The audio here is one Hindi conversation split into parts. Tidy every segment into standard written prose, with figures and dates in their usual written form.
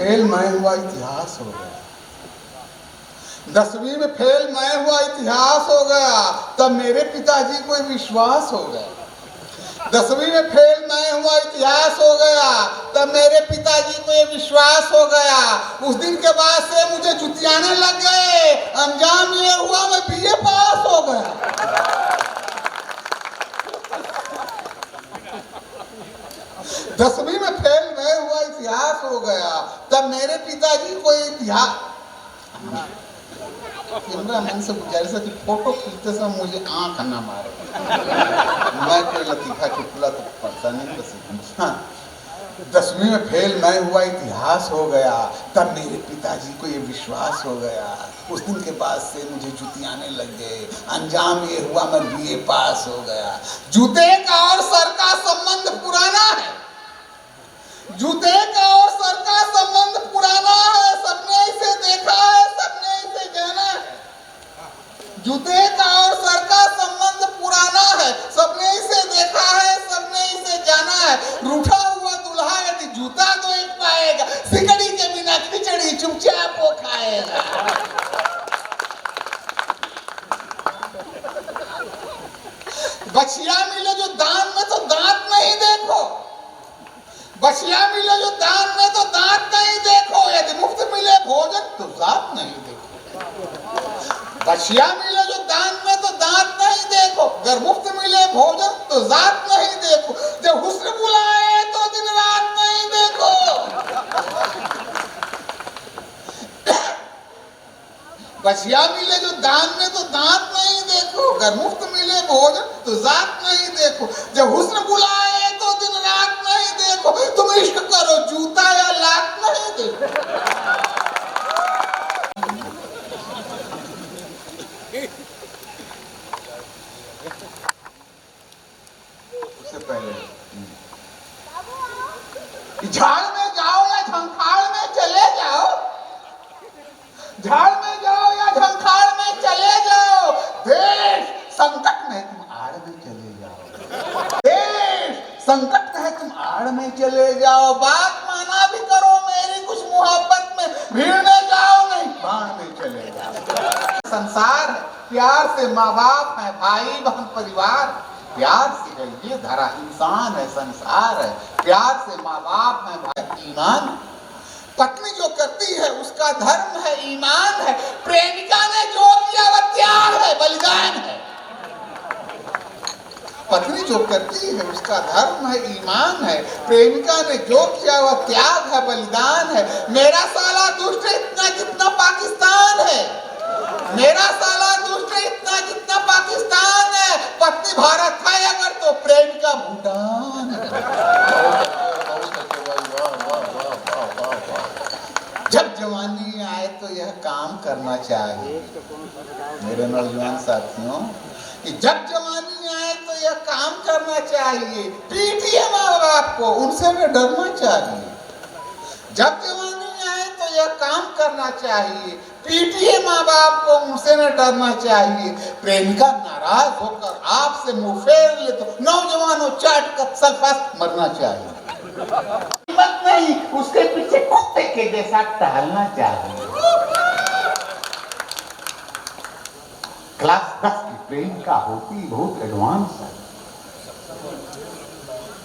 फेल मैं हुआ इतिहास हो गया। 10वीं में फेल मैं हुआ इतिहास हो गया, तब मेरे पिताजी को विश्वास हो गया। 10वीं में फेल मैं हुआ इतिहास हो गया, तब मेरे पिताजी को ये विश्वास हो गया। उस दिन के बाद से मुझे जुतियाने लग गए, अंजाम ये हुआ मैं बीए पास हो गया। 10वीं में फेल मैं हुआ इतिहास हो गया, तब मेरे पिताजी को इतिहास। कैमरा मैन से गुजारिश है कि फोटो खींचते समय मुझे आंख ना मारे। मैं कोई लतीफा चुटकुला तो पढ़ता नहीं बस। हाँ, 10वीं में फेल मैं हुआ इतिहास हो गया, तब मेरे पिताजी को ये विश्वास हो गया। उस दिन के बाद से मुझे जुतियाने लग गए, अंजाम ये हुआ मैं बीए पास हो गया। जूते का और सर का संबंध पुराना है, जूते का और सर का संबंध पुराना है, सबने इसे देखा है, सबने इसे जाना है। जूते का और सर का संबंध पुराना है, सबने इसे देखा है, सबने इसे जाना है। रूठा हुआ दूल्हा यदि जूता देख पाएगा, सिकड़ी के बिना खिचड़ी चुपचाप वो खाएगा। बछिया मिले जो दान में तो दांत नहीं देखो, बछिया मिले जो दान में तो दांत नहीं देखो, यदि मुफ्त मिले भोजन तो जात नहीं देखो। बछिया मिले जो दान में तो दांत नहीं देखो, अगर मुफ्त मिले भोजन तो जात नहीं देखो। जब हुस्न बुलाए तो दिन रात नहीं देखो। बछिया मिले जो दान में तो दांत नहीं देखो, अगर मुफ्त मिले भोजन तो जात नहीं देखो। जब हुस्न बुलाए तो दिन रात नहीं देखो, तुम इश्क करो जूता या लात नहीं देखो। उससे पहले झाड़ में जाओ या झंखाड़ में चले जाओ, झाड़ में जाओ या झंखाड़ में चले जाओ, देश संकट में तुम आड़ में चले जाओ, देश संकट है तुम आड़ में चले जाओ। बात माना भी करो मेरी कुछ मोहब्बत में, भीड़ में जाओ नहीं बाण में चले जाओ। संसार है, प्यार से माँ बाप है, भाई बहन परिवार, प्यार से ये धरा इंसान है, संसार है, प्यार से माँ बाप है, भाई ईमान। पत्नी जो करती है उसका धर्म है, ईमान है। प्रेमिका ने जो किया वह त्याग है, बलिदान है। पत्नी जो करती है उसका धर्म है, ईमान है। प्रेमिका ने जो किया वह त्याग है, बलिदान है। मेरा साला दुष्ट है इतना जितना पाकिस्तान है, मेरा साला दुष्ट है इतना जितना पाकिस्तान है। पत्नी भारत है अगर तो प्रेमिका भूटान है। जब जवानी आए तो यह काम करना चाहिए मेरे नौजवान साथियों, कि जब जवानी आए तो यह काम करना चाहिए। पीटिए माँ बाप को, उनसे भी डरना चाहिए। जब जवानी आए तो यह काम करना चाहिए, पीटिए माँ बाप को, उनसे न डरना चाहिए। प्रेमिका नाराज होकर आपसे मुंह फेर ले तो नौजवानों चाट कर सल्फास मरना चाहिए। हिम्मत नहीं, उसके पीछे कुत्ते के जैसा टहलना चाहिए। क्लास 10 की प्रेमिका होती बहुत एडवांस है,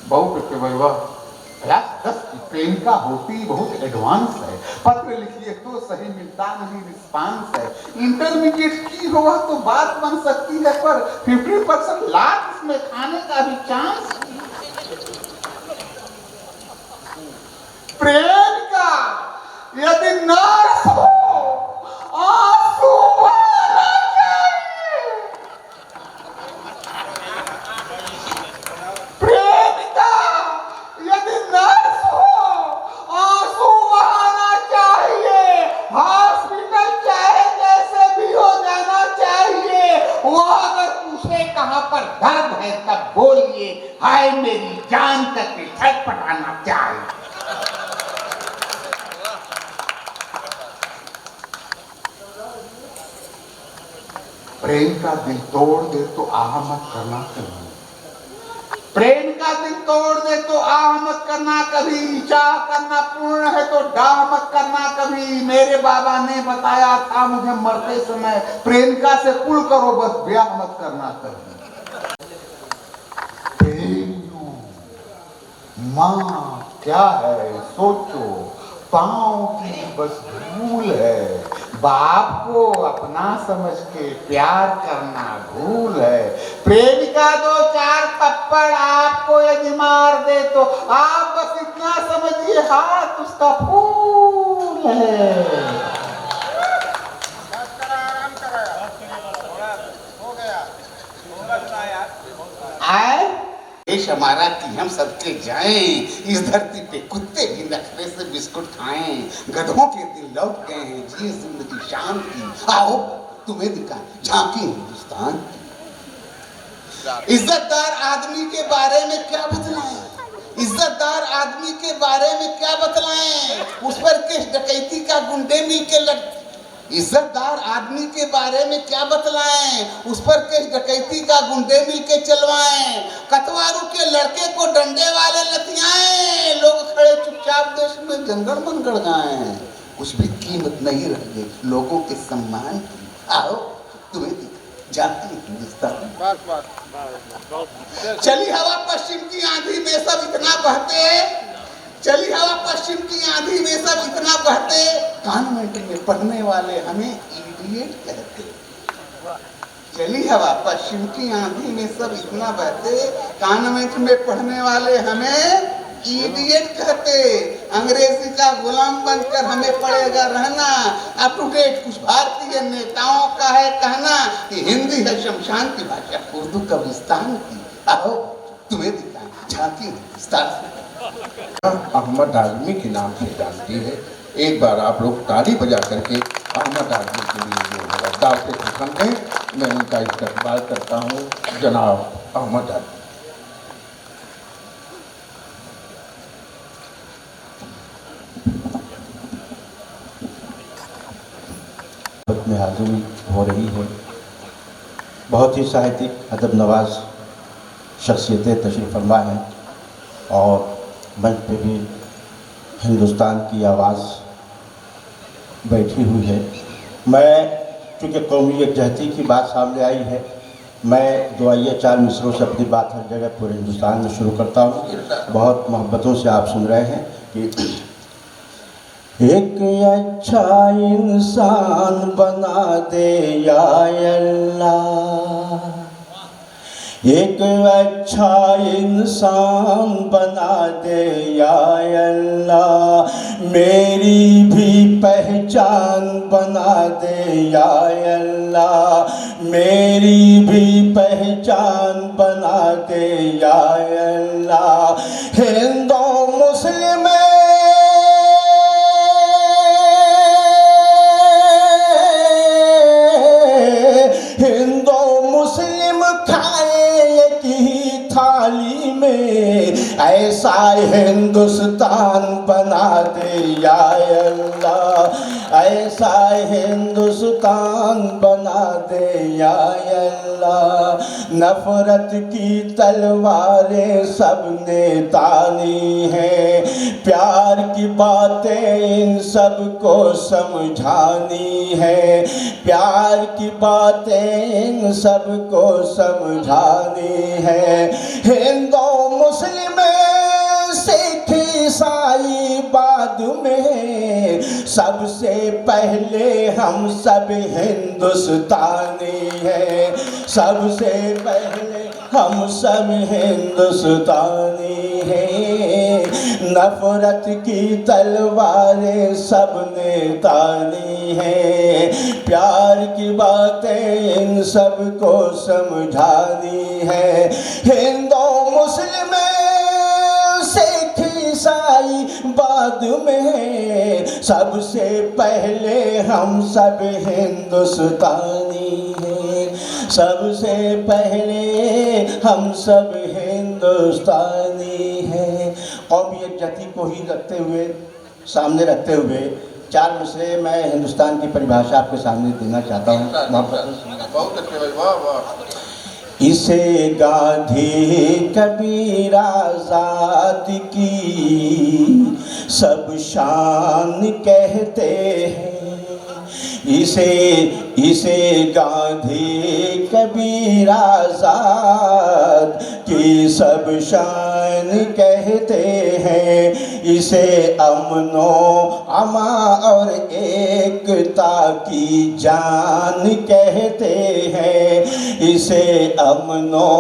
बहुत क्लास 10 की प्रेमिका होती बहुत एडवांस है। पत्र लिखिए तो सही मिलता नहीं रिस्पांस है। इंटरमीडिएट की हुआ तो बात बन सकती है, पर 50% लाख इसमें खाने का भी चांस। प्रेमिका यदि नर्स हो आंसू बहाना चाहिए। प्रेमिका यदि नर्स हो आंसू बहाना चाहिए। हॉस्पिटल चाहे जैसे भी हो जाना चाहिए। वो अगर पूछे कहाँ पर दर्द है तब बोलिए हाय मेरी जान तक छटपटाना चाहिए। प्रेम का दिल तोड़ दे तो आह मत करना चाहिए। प्रेम का दिल तोड़ दे तो आह मत करना कभी, चाह करना पूर्ण है तो डाह मत करना कभी। मेरे बाबा ने बताया था मुझे मरते समय, प्रेमिका से कुल करो बस ब्याह मत करना कभी। माँ क्या है सोचो, पाँव की बस धूल है। बाप को अपना समझ के प्यार करना भूल है। प्रेमिका दो चार थप्पड़ आपको यदि मार दे तो आप बस इतना समझिए हाथ उसका फूल है। आए देश हमारा कि हम सबके जाएं, इस धरती पे कुत्ते भी नखरे से बिस्कुट खाएं। गधों के दिन लौट गए हैं, जी जिंदगी शान की। आओ तुम्हें दिखाएं झांकी हिंदुस्तान की। इज्जतदार आदमी के बारे में क्या बतलाएं, इज्जतदार आदमी के बारे में क्या बतलाएं। उस पर केस डकैती का गुंडे मिल के लग। इज्जतदार आदमी के बारे में क्या बतलाएं, उस पर केस डकैती का गुंडे मिल के चलवाएं। कतवारू के लड़के को डंडे वाले लतियाएं। लोग खड़े चुपचाप देश में जनगण मनगढ़ गाएं। कुछ भी कीमत नहीं रह गई लोगों के सम्मान की। आओ तुम्हें जाती हिंदुस्तान। चली हवा पश्चिम की आंधी में सब इतना बहते, चली हवा पश्चिम की आंधी में सब इतना बहते। कॉन्वेंट में पढ़ने वाले हमें इडियट कहते। चली हवा पश्चिम की आंधी में सब इतना बहते, कॉन्वेंट में पढ़ने वाले हमें इडियट कहते। अंग्रेजी का गुलाम बनकर हमें पड़ेगा रहना। अप टू डेट कुछ भारतीय नेताओं का है कहना कि हिंदी है शमशान की भाषा, उर्दू कब्रिस्तान की। आओ तुम्हें दिखाएं झांकी हिंदुस्तान। अहमद आदमी के नाम से जानती है। एक बार आप लोग ताली बजा करके अहमद आदमी के लिए जो है दाव से पसंद है, मैं उनका इस्तेमाल करता हूँ। जनाब अहमद आदमी। में हाजिरी हो रही है। बहुत ही साहित्यिक अदब नवाज शख्सियतें तशरीफ़ फरमा हैं और मंच पे भी हिंदुस्तान की आवाज़ बैठी हुई है। मैं चूँकि कौमी यकजहती की बात सामने आई है, मैं दुआइया चार मिसरों से अपनी बात हर जगह पूरे हिंदुस्तान में शुरू करता हूँ। बहुत मोहब्बतों से आप सुन रहे हैं कि एक अच्छा इंसान बना दे या अल्लाह, एक अच्छा इंसान बना दे या अल्लाह, मेरी भी पहचान बना दे या अल्लाह, मेरी भी पहचान बना दे या अल्लाह। हिंदू मुस्लिम थाली में ऐसा हिंदुस्तान बना दे या अल्लाह, ऐसा हिंदुस्तान बना दे या अल्लाह। नफरत की तलवारें सबने तानी हैं, प्यार की बातें इन सब को समझानी है, प्यार की बातें इन सब को समझानी है। हिंदू मुस्लिम सिख ईसाई बाद में, सबसे पहले हम सब हिंदुस्तानी हैं, सबसे पहले हम सब हिंदुस्तानी हैं। नफरत की तलवारें सबने तानी हैं, प्यार की बातें इन सब को समझानी है। हिंदू मुस्लिम सिख ईसाई बाद में, सबसे पहले हम सब हिंदुस्तानी हैं, सबसे पहले हम सब हिंदुस्तानी हैं। कौमी यकजहती को ही रखते हुए, सामने रखते हुए चार मिसरे मैं हिंदुस्तान की परिभाषा आपके सामने देना चाहता हूँ। बहुत अच्छे भाई, वाह वाह। इसे गांधी कबीर आजाद की सब शान कहते हैं। इसे गांधी कबीर आजाद की सब शान कहते हैं। इसे अमनो अमा और एकता की जान कहते हैं। इसे अमनो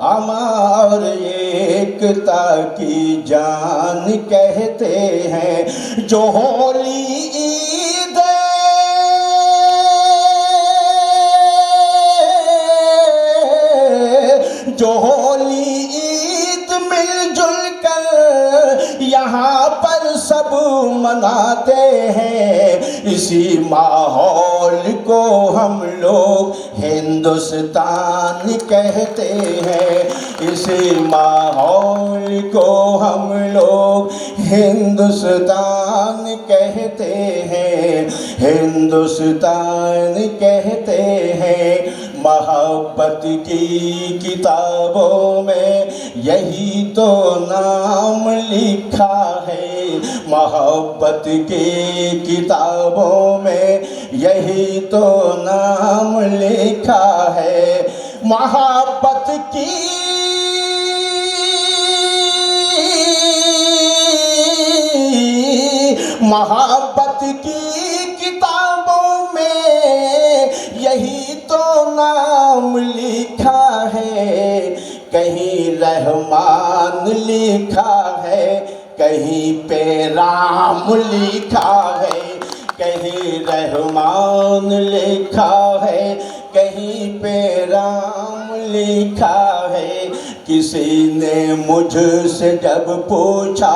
अमा और एकता की जान कहते हैं। जो होली ईद जो होली ईद मिलजुल कर यहाँ पर सब मनाते हैं। इसी माहौल को हम लोग हिंदुस्तान कहते हैं। इसी माहौल को हम लोग हिंदुस्तान कहते हैं। हिंदुस्तान कहते हैं। मोहब्बत की किताबों में यही तो नाम लिखा है। मोहब्बत की किताबों में यही तो नाम लिखा है। मोहब्बत की किताबों में यही तो नाम लिखा है। कहीं रहमान लिखा है, कहीं पे राम लिखा है। कहीं रहमान लिखा है, कहीं पे राम लिखा है। किसी ने मुझसे जब पूछा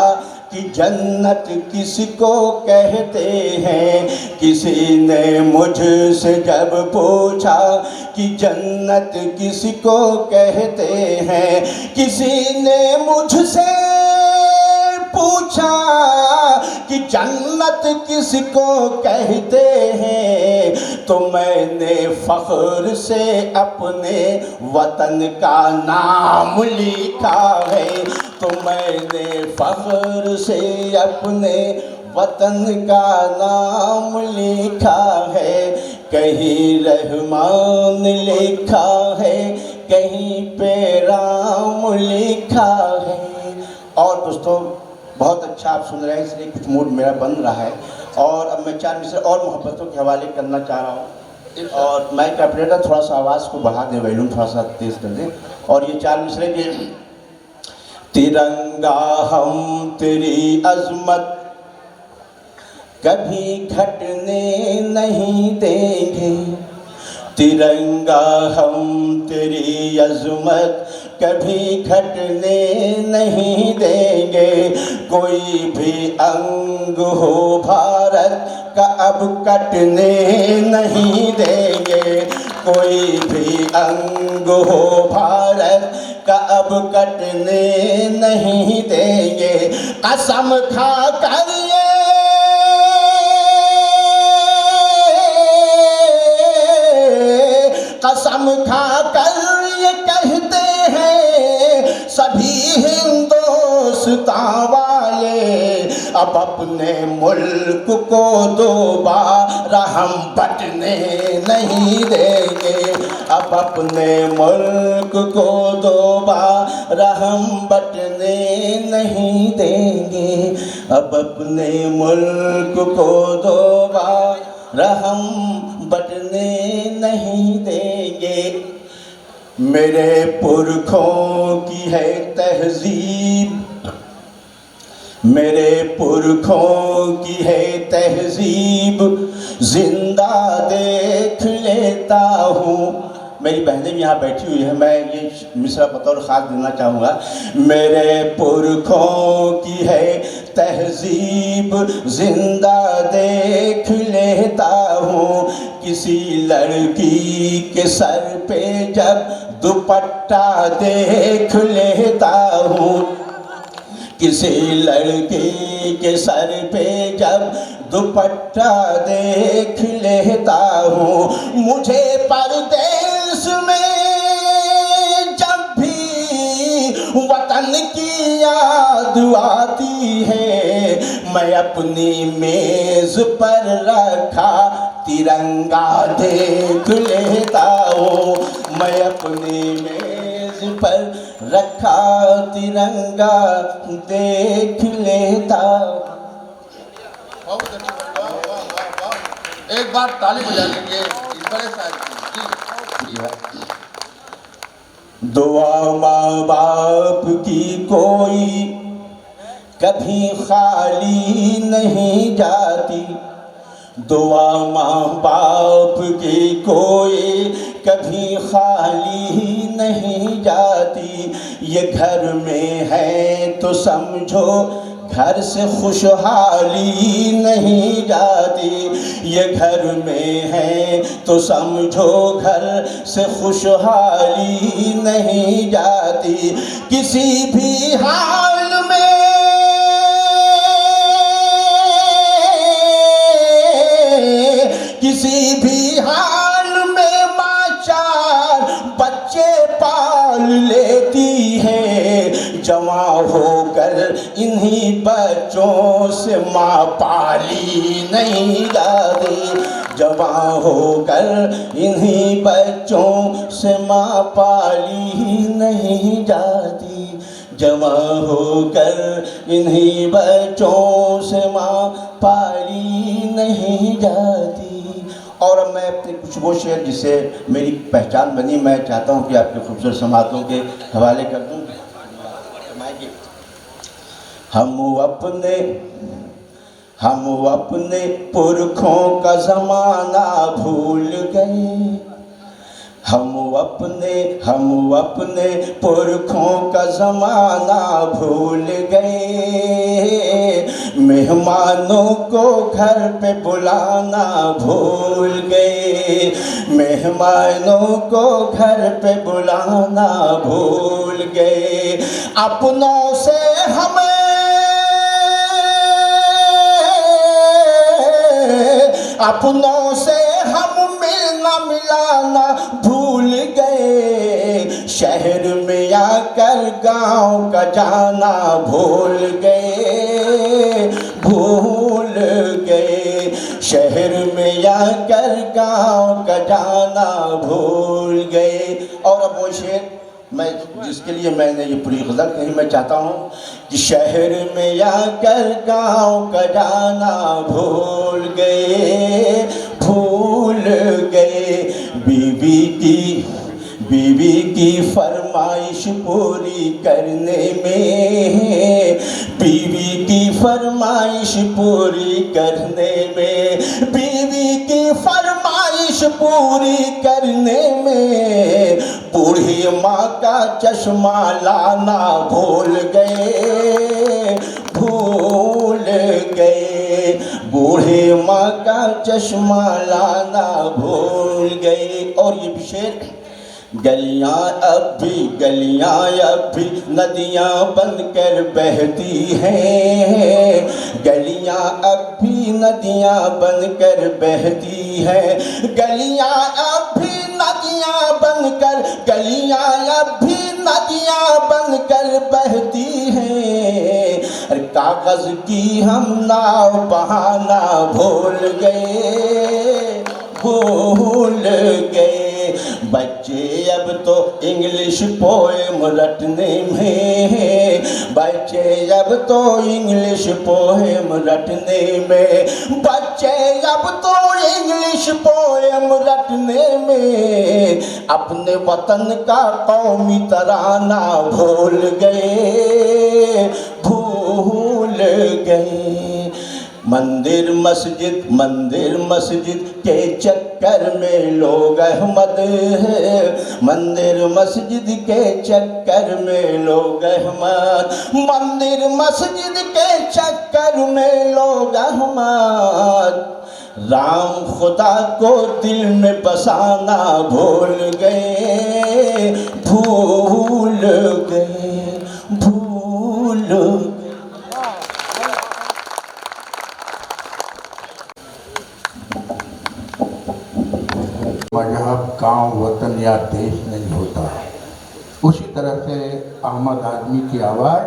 कि जन्नत किसको कहते हैं, किसी ने मुझसे जब पूछा कि जन्नत किसको कहते हैं, किसी ने मुझसे पूछा कि जन्नत किसको कहते हैं, तो मैंने फख्र से अपने वतन का नाम लिखा है। तो मैंने फख्र से अपने वतन का नाम लिखा है। कहीं रहमान लिखा है, कहीं पे राम लिखा है। और दोस्तों बहुत अच्छा आप सुन रहे हैं, इसलिए कुछ मूड मेरा बन रहा है। और अब मैं 4 मिसरे और मोहब्बतों के हवाले करना चाह रहा हूँ। और माइक का ऑपरेटर थोड़ा सा आवाज़ को बढ़ा दें, वॉल्यूम थोड़ा सा तेज़ कर दें। और ये 4 मिसरे के तिरंगा हम तेरी अज़मत कभी घटने नहीं देंगे। तिरंगा हम तेरी अज़मत कभी घटने नहीं देंगे। कोई भी अंग हो भारत का अब कटने नहीं देंगे। कोई भी अंग हो भारत का अब कटने नहीं देंगे। कसम खा कर कसम खा कर ये कहते हैं सभी हिंदुस्तान वाले, अब अपने मुल्क को दोबारा हम बटने नहीं देंगे। अब अपने मुल्क को दोबारा हम बटने नहीं देंगे। अब अपने मुल्क को दोबारा हम बटने नहीं देंगे। मेरे पुरखों की है तहजीब, मेरे पुरखों की है तहजीब, जिंदा देख लेता हूँ। मेरी बहनें भी यहाँ बैठी हुई है, मैं ये मिसरा बतौर ख़ास देना चाहूँगा। मेरे पुरखों की है तहजीब, जिंदा देख लेता हूँ। किसी लड़की के सर पे जब दुपट्टा देख लेता हूँ, किसी लड़की के सर पे जब दुपट्टा देख लेता हूँ। मुझे परदेश में याद आती है, मैं अपनी मेज पर रखा तिरंगा देख लेता हूँ, मैं अपनी मेज पर रखा तिरंगा देख लेता हूँ। बहुत अच्छी, वाह वाह वाह वाह। एक बार ताली बजा लेंगे इस बड़े शायर की। दुआ माँ बाप की कोई कभी खाली नहीं जाती, दुआ माँ बाप की कोई कभी खाली नहीं जाती, ये घर में है तो समझो घर से खुशहाली नहीं जाती, ये घर में है तो समझो घर से खुशहाली नहीं जाती, किसी भी हाल में किसी भी हाल में माँ चार बच्चे पाल लेती है, जवां होकर इन्हीं बच्चों से माँ पाली नहीं जाती, जवां होकर इन्हीं बच्चों से माँ पाली नहीं जाती, जवां होकर इन्हीं बच्चों से माँ पाली नहीं जाती। और अब मैं अपने कुछ वो शेर जिससे मेरी पहचान बनी, मैं चाहता हूँ कि आपके खूबसूरत समातों के हवाले कर दूँ। हम अपने पुरखों का ज़माना भूल गए, हम अपने पुरखों का ज़माना भूल गए, मेहमानों को घर पे बुलाना भूल गए, मेहमानों को घर पे बुलाना भूल गए, अपनों से हम मिलना मिलाना भूल गए, शहर में आकर गांव का जाना भूल गए, शहर में आकर गांव का जाना भूल गए। और अब वो शेर मैं जिसके लिए मैंने ये पूरी गज़ल कही, मैं चाहता हूँ कि शहर में आकर गांव का जाना भूल गए, बीवी की फरमाइश पूरी करने में, बीवी की फरमाइश पूरी करने में, बीवी की फरमाइश पूरी करने में, बूढ़ी माँ का चश्मा लाना भूल गए, बूढ़ी माँ का चश्मा लाना भूल गए। और ये भी शेर, गलियां अब भी नदियां बनकर बहती हैं, गलियां अब भी नदियां बनकर बहती हैं, गलियां अब भी नदियां बनकर बहती हैं, कागज की हम नाव बहाना भूल गए, बच्चे अब तो इंग्लिश पोएम रटने में, बच्चे अब तो इंग्लिश पोएम रटने में, बच्चे अब तो इंग्लिश पोएम रटने में, अपने वतन का कौमी तराना भूल गए। मंदिर मस्जिद के चक्कर में लोग अहमद, मंदिर मस्जिद के चक्कर में लोग अहमद, मंदिर मस्जिद के चक्कर में लोग अहमद, राम खुदा को दिल में बसाना भूल गए। मजहब, गांव, वतन या देश नहीं होता। उसी तरह से अहमद आदमी की आवाज़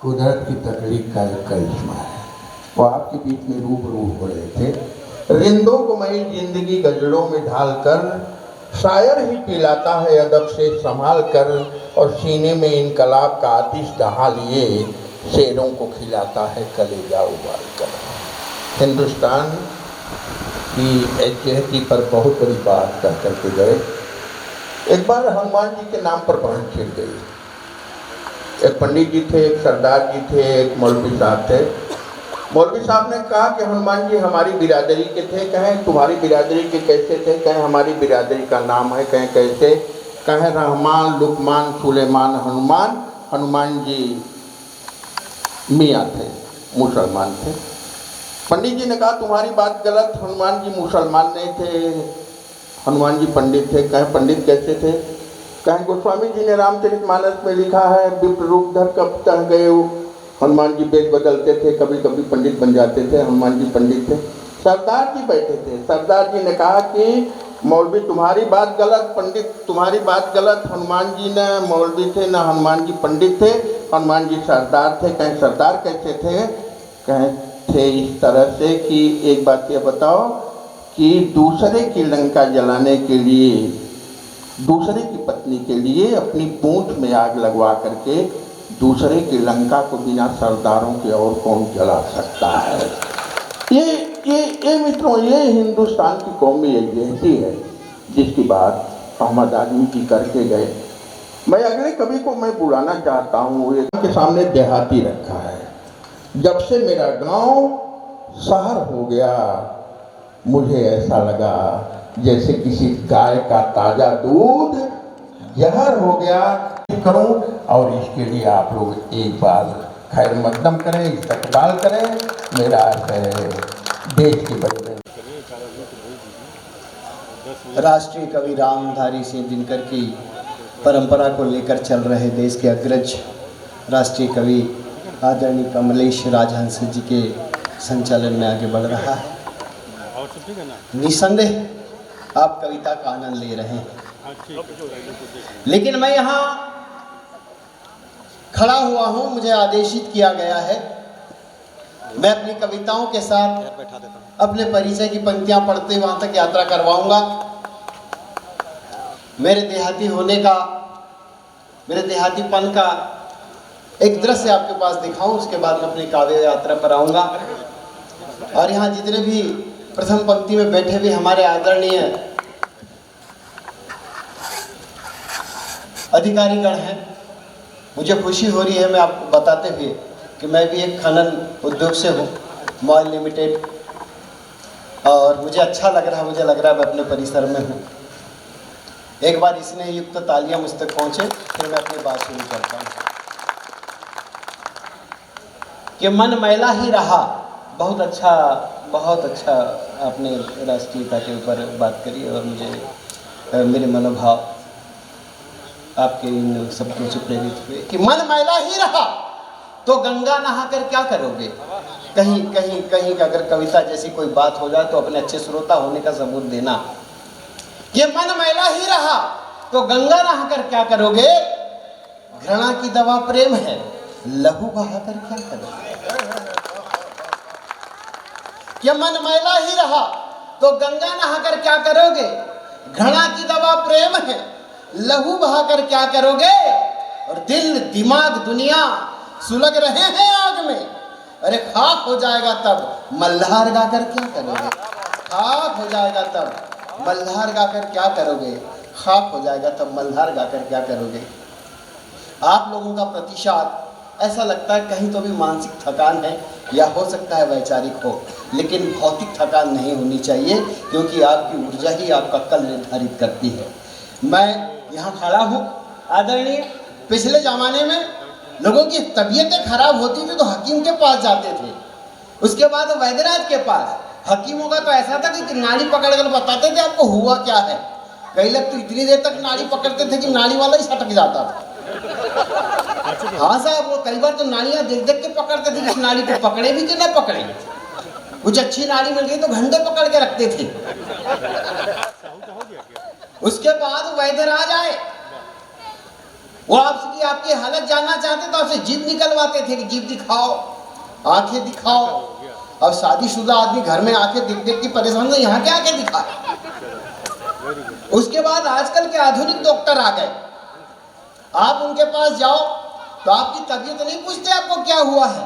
कुदरत की तकलीफ का एक करिश्मा है। वो आपके बीच में रूबरू हो रहे थे। रिंदों को मैं जिंदगी गजलों में ढालकर, शायर ही पिलाता है अदब से संभाल कर, और सीने में इनकलाब का आतिश दहा लिए शेरों को खिलाता है कलेजा उबाल कर। हिंदुस्तान की ऐतिहती पर बहुत बड़ी बात कर करके गए। एक बार हनुमान जी के नाम पर बांध छिड़ गई। एक पंडित जी थे, एक सरदार जी थे, एक मौलवी साहब थे। मौलवी साहब ने कहा कि हनुमान जी हमारी बिरादरी के थे। कहें तुम्हारी बिरादरी के कैसे थे? कहें हमारी बिरादरी का नाम है। कहें कैसे? कहें रहमान, लुकमान, सुलेमान, हनुमान। हनुमान जी मियाँ थे, मुसलमान थे। पंडित जी ने कहा तुम्हारी बात गलत, हनुमान जी मुसलमान नहीं थे, हनुमान जी पंडित थे। कहें पंडित कैसे थे? कहें गोस्वामी जी ने रामचरितमानस में लिखा है, विप्र रूप धर कब तह गए हो। हनुमान जी वेद बदलते थे, कभी कभी पंडित बन जाते थे, हनुमान जी पंडित थे। सरदार जी बैठे थे। सरदार जी ने कहा कि मौलवी तुम्हारी बात गलत, पंडित तुम्हारी बात गलत, हनुमान जी न मौलवी थे, न हनुमान जी पंडित थे, हनुमान जी सरदार थे। कहें सरदार कैसे थे? कहें थे इस तरह से कि एक बात ये बताओ कि दूसरे की लंका जलाने के लिए, दूसरे की पत्नी के लिए अपनी पूंछ में आग लगवा करके दूसरे की लंका को बिना सरदारों के और कौन जला सकता है। ये मित्रों, ये हिंदुस्तान की कौमी एजेंसी है जिसकी बात अहमद आदमी जी करके गए। मैं अगले कवि को मैं बुलाना चाहता हूँ। के सामने देहाती रखा है। जब से मेरा गांव शहर हो गया, मुझे ऐसा लगा जैसे किसी गाय का ताजा दूध जहर हो गया। करूं और इसके लिए आप लोग एक बार खैर मकदम करें, इस्तकबाल करें। मेरा देश की बड़ी राष्ट्रीय कवि रामधारी सिंह दिनकर की परंपरा को लेकर चल रहे देश के अग्रज राष्ट्रीय कवि आदरणीय कमलेश राजहंस जी के संचालन में आगे बढ़ रहा है। निसंदेह आप कविता का आनंद ले रहे हैं, लेकिन मैं यहाँ खड़ा हुआ हूँ, मुझे आदेशित किया गया है मैं अपनी कविताओं के साथ अपने परिचय की पंक्तियाँ पढ़ते वहाँ तक यात्रा करवाऊंगा। मेरे देहाती होने का, मेरे देहातीपन का एक दृश्य आपके पास दिखाऊं, उसके बाद मैं अपनी काव्य यात्रा पर आऊँगा। और यहाँ जितने भी प्रथम पंक्ति में बैठे हुए हमारे आदरणीय अधिकारीगण हैं, मुझे खुशी हो रही है मैं आपको बताते हुए कि मैं भी एक खनन उद्योग से हूँ, मॉल लिमिटेड, और मुझे अच्छा लग रहा है, मुझे लग रहा है मैं अपने परिसर में हूँ। एक बार इसने युक्त तालियां मुझ तक पहुँचे, फिर मैं अपनी बात शुरू करता हूँ। कि मन मैला ही रहा, बहुत अच्छा आपने राष्ट्रीयता के ऊपर बात करी और मुझे मेरे मनोभाव आपके इन शब्दों से प्रेरित हुए कि मन मैला ही रहा तो गंगा नहाकर क्या करोगे। कहीं अगर कविता जैसी कोई बात हो जाए तो अपने अच्छे श्रोता होने का सबूत देना। कि मन मैला ही रहा तो गंगा नहाकर क्या करोगे, घृणा की दवा प्रेम है, लहू बहाकर क्या करोगे। कि मन मैला ही रहा तो गंगा नहाकर क्या करोगे, घृणा की दवा प्रेम है, लहू बहाकर क्या करोगे। और दिल दिमाग दुनिया सुलग रहे हैं आग में, अरे खाक हो जाएगा तब मल्हार गाकर क्या करोगे। खाक हो जाएगा तब मल्हार गाकर क्या करोगे, खाक हो जाएगा तब मल्हार गाकर क्या करोगे। आप लोगों का प्रतिशत ऐसा लगता है कहीं तो भी मानसिक थकान है या हो सकता है वैचारिक हो, लेकिन भौतिक थकान नहीं होनी चाहिए, क्योंकि आपकी ऊर्जा ही आपका कल निर्धारित करती है। मैं यहाँ खड़ा हूँ आदरणीय, पिछले ज़माने में लोगों की तबीयतें खराब होती थी तो हकीम के पास जाते थे, उसके बाद वैद्यराज के पास। हकीमों का तो ऐसा था कि नाड़ी पकड़ कर बताते थे आपको हुआ क्या है। कई लोग तो इतनी देर तक नाड़ी पकड़ते थे कि नाड़ी वाला ही सटक जाता था। हाँ साहब, वो कई बार तो नाड़ियाँ देख देख के पकड़ते थे कि नाड़ी को पकड़े भी कि ना पकड़े। कुछ अच्छी नाड़ी मिल गई तो घंटे पकड़ के रखते थे। उसके बाद वैद्यराज आए, वो आपकी आपकी हालत जानना चाहते तो आपसे जीभ निकलवाते थे कि जीभ दिखाओ, आंखें दिखाओ। अब शादीशुदा आदमी घर में आंखें दिख देख के परेशान है, यहाँ क्या आंखें दिखाए। उसके बाद आजकल के आधुनिक डॉक्टर आ गए, आप उनके पास जाओ तो आपकी तबीयत नहीं पूछते आपको क्या हुआ है,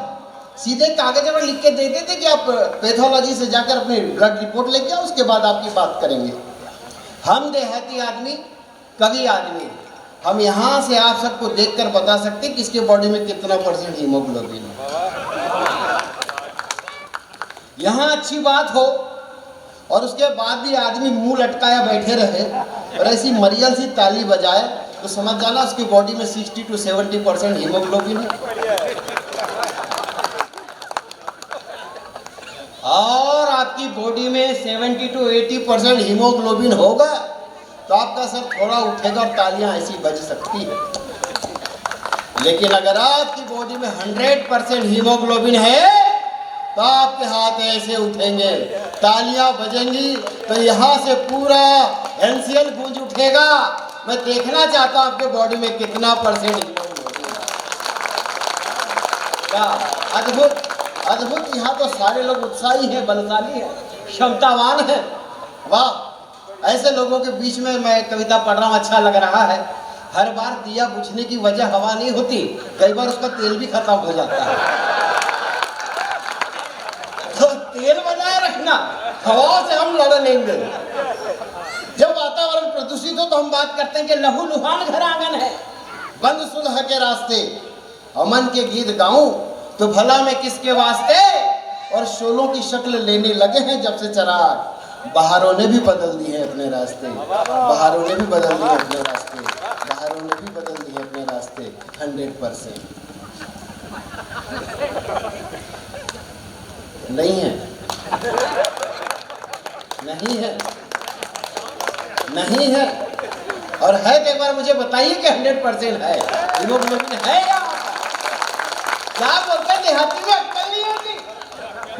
सीधे कागज पर लिख के दे देते कि आप पैथोलॉजी से जाकर अपनी ब्लड रिपोर्ट लेके आओ, उसके बाद आपकी बात करेंगे। हम देहाती आदमी, कवि आदमी, हम यहाँ से आप सबको देखकर बता सकते किसके बॉडी में कितना % हीमोग्लोबिन है। यहाँ अच्छी बात हो और उसके बाद भी आदमी मुंह लटकाया बैठे रहे और ऐसी मरियल सी ताली बजाए तो समझ जाना उसकी बॉडी में 60 to 70% हीमोग्लोबिन है। और आपकी बॉडी में 70 to 80% हीमोग्लोबिन होगा तो आपका सर थोड़ा उठेगा और तालियां ऐसी बज सकती है। लेकिन अगर आपकी बॉडी में 100% हीमोग्लोबिन है तो आपके हाथ ऐसे उठेंगे, तालियां बजेंगी तो यहाँ से पूरा एनसीएल गूंज उठेगा। मैं देखना चाहता हूँ आपके बॉडी में कितना % हीमोग्लोबिन है। क्या अद्भुत अद्भुत, यहाँ तो सारे लोग उत्साही हैं, बलशाली हैं, क्षमतावान हैं। वाह, ऐसे लोगों के बीच में मैं कविता पढ़ रहा हूँ, अच्छा लग रहा है। हर बार दिया बुझने की वजह हवा नहीं होती, कई बार उसका तेल भी खत्म हो जाता है। तो तेल बनाए रखना, हवा से हम लड़ लेंगे। जब वातावरण प्रदूषित हो तो हम बात करते हैं कि लहू लुहान घर आंगन है, बंद सुलह के रास्ते, अमन के गीत गाऊं तो भला मैं किसके वास्ते। और शोलों की शक्ल लेने लगे हैं जब से चराग, बहारों ने भी बदल दिए हैं अपने रास्ते, बहारों ने भी बदल दिए अपने रास्ते, बहारों ने भी बदल दिए अपने रास्ते 100%। नहीं है, नहीं है, नहीं है। और है तो एक बार मुझे बताइए कि 100% है हीमोग्लोबिन है या क्या बोलते हैं देहाती में अक्ल नहीं होती।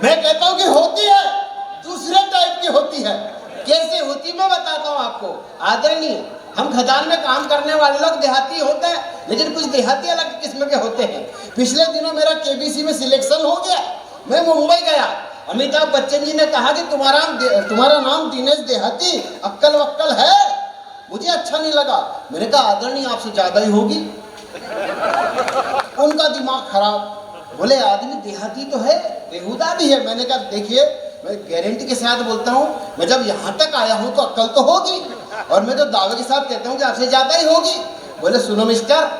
मैं कहता हूँ कि होती है, दूसरे टाइप की होती है। कैसे होती मैं बताता हूँ आपको। आदरणीय, हम खदान में काम करने वाले लोग देहाती होते हैं, लेकिन कुछ देहाती अलग किस्म के होते हैं। पिछले दिनों मेरा केबीसी में सिलेक्शन हो गया, मैं मुंबई गया। अमिताभ बच्चन जी ने कहा कि तुम्हारा नाम दिनेश देहाती, अक्कल वक्कल है। मुझे अच्छा नहीं लगा, मैंने कहा आदरणीय आपसे ज्यादा ही होगी। उनका दिमाग खराब, बोले आदमी देहाती तो है, बेहुदा भी है। मैंने कहा देखिए, मैं गारंटी के साथ बोलता हूँ, मैं जब यहाँ तक आया हूँ तो अक्ल तो होगी, और मैं तो दावे के साथ कहता हूँ कि आपसे ज्यादा ही होगी। बोले सुनो मिस्टर,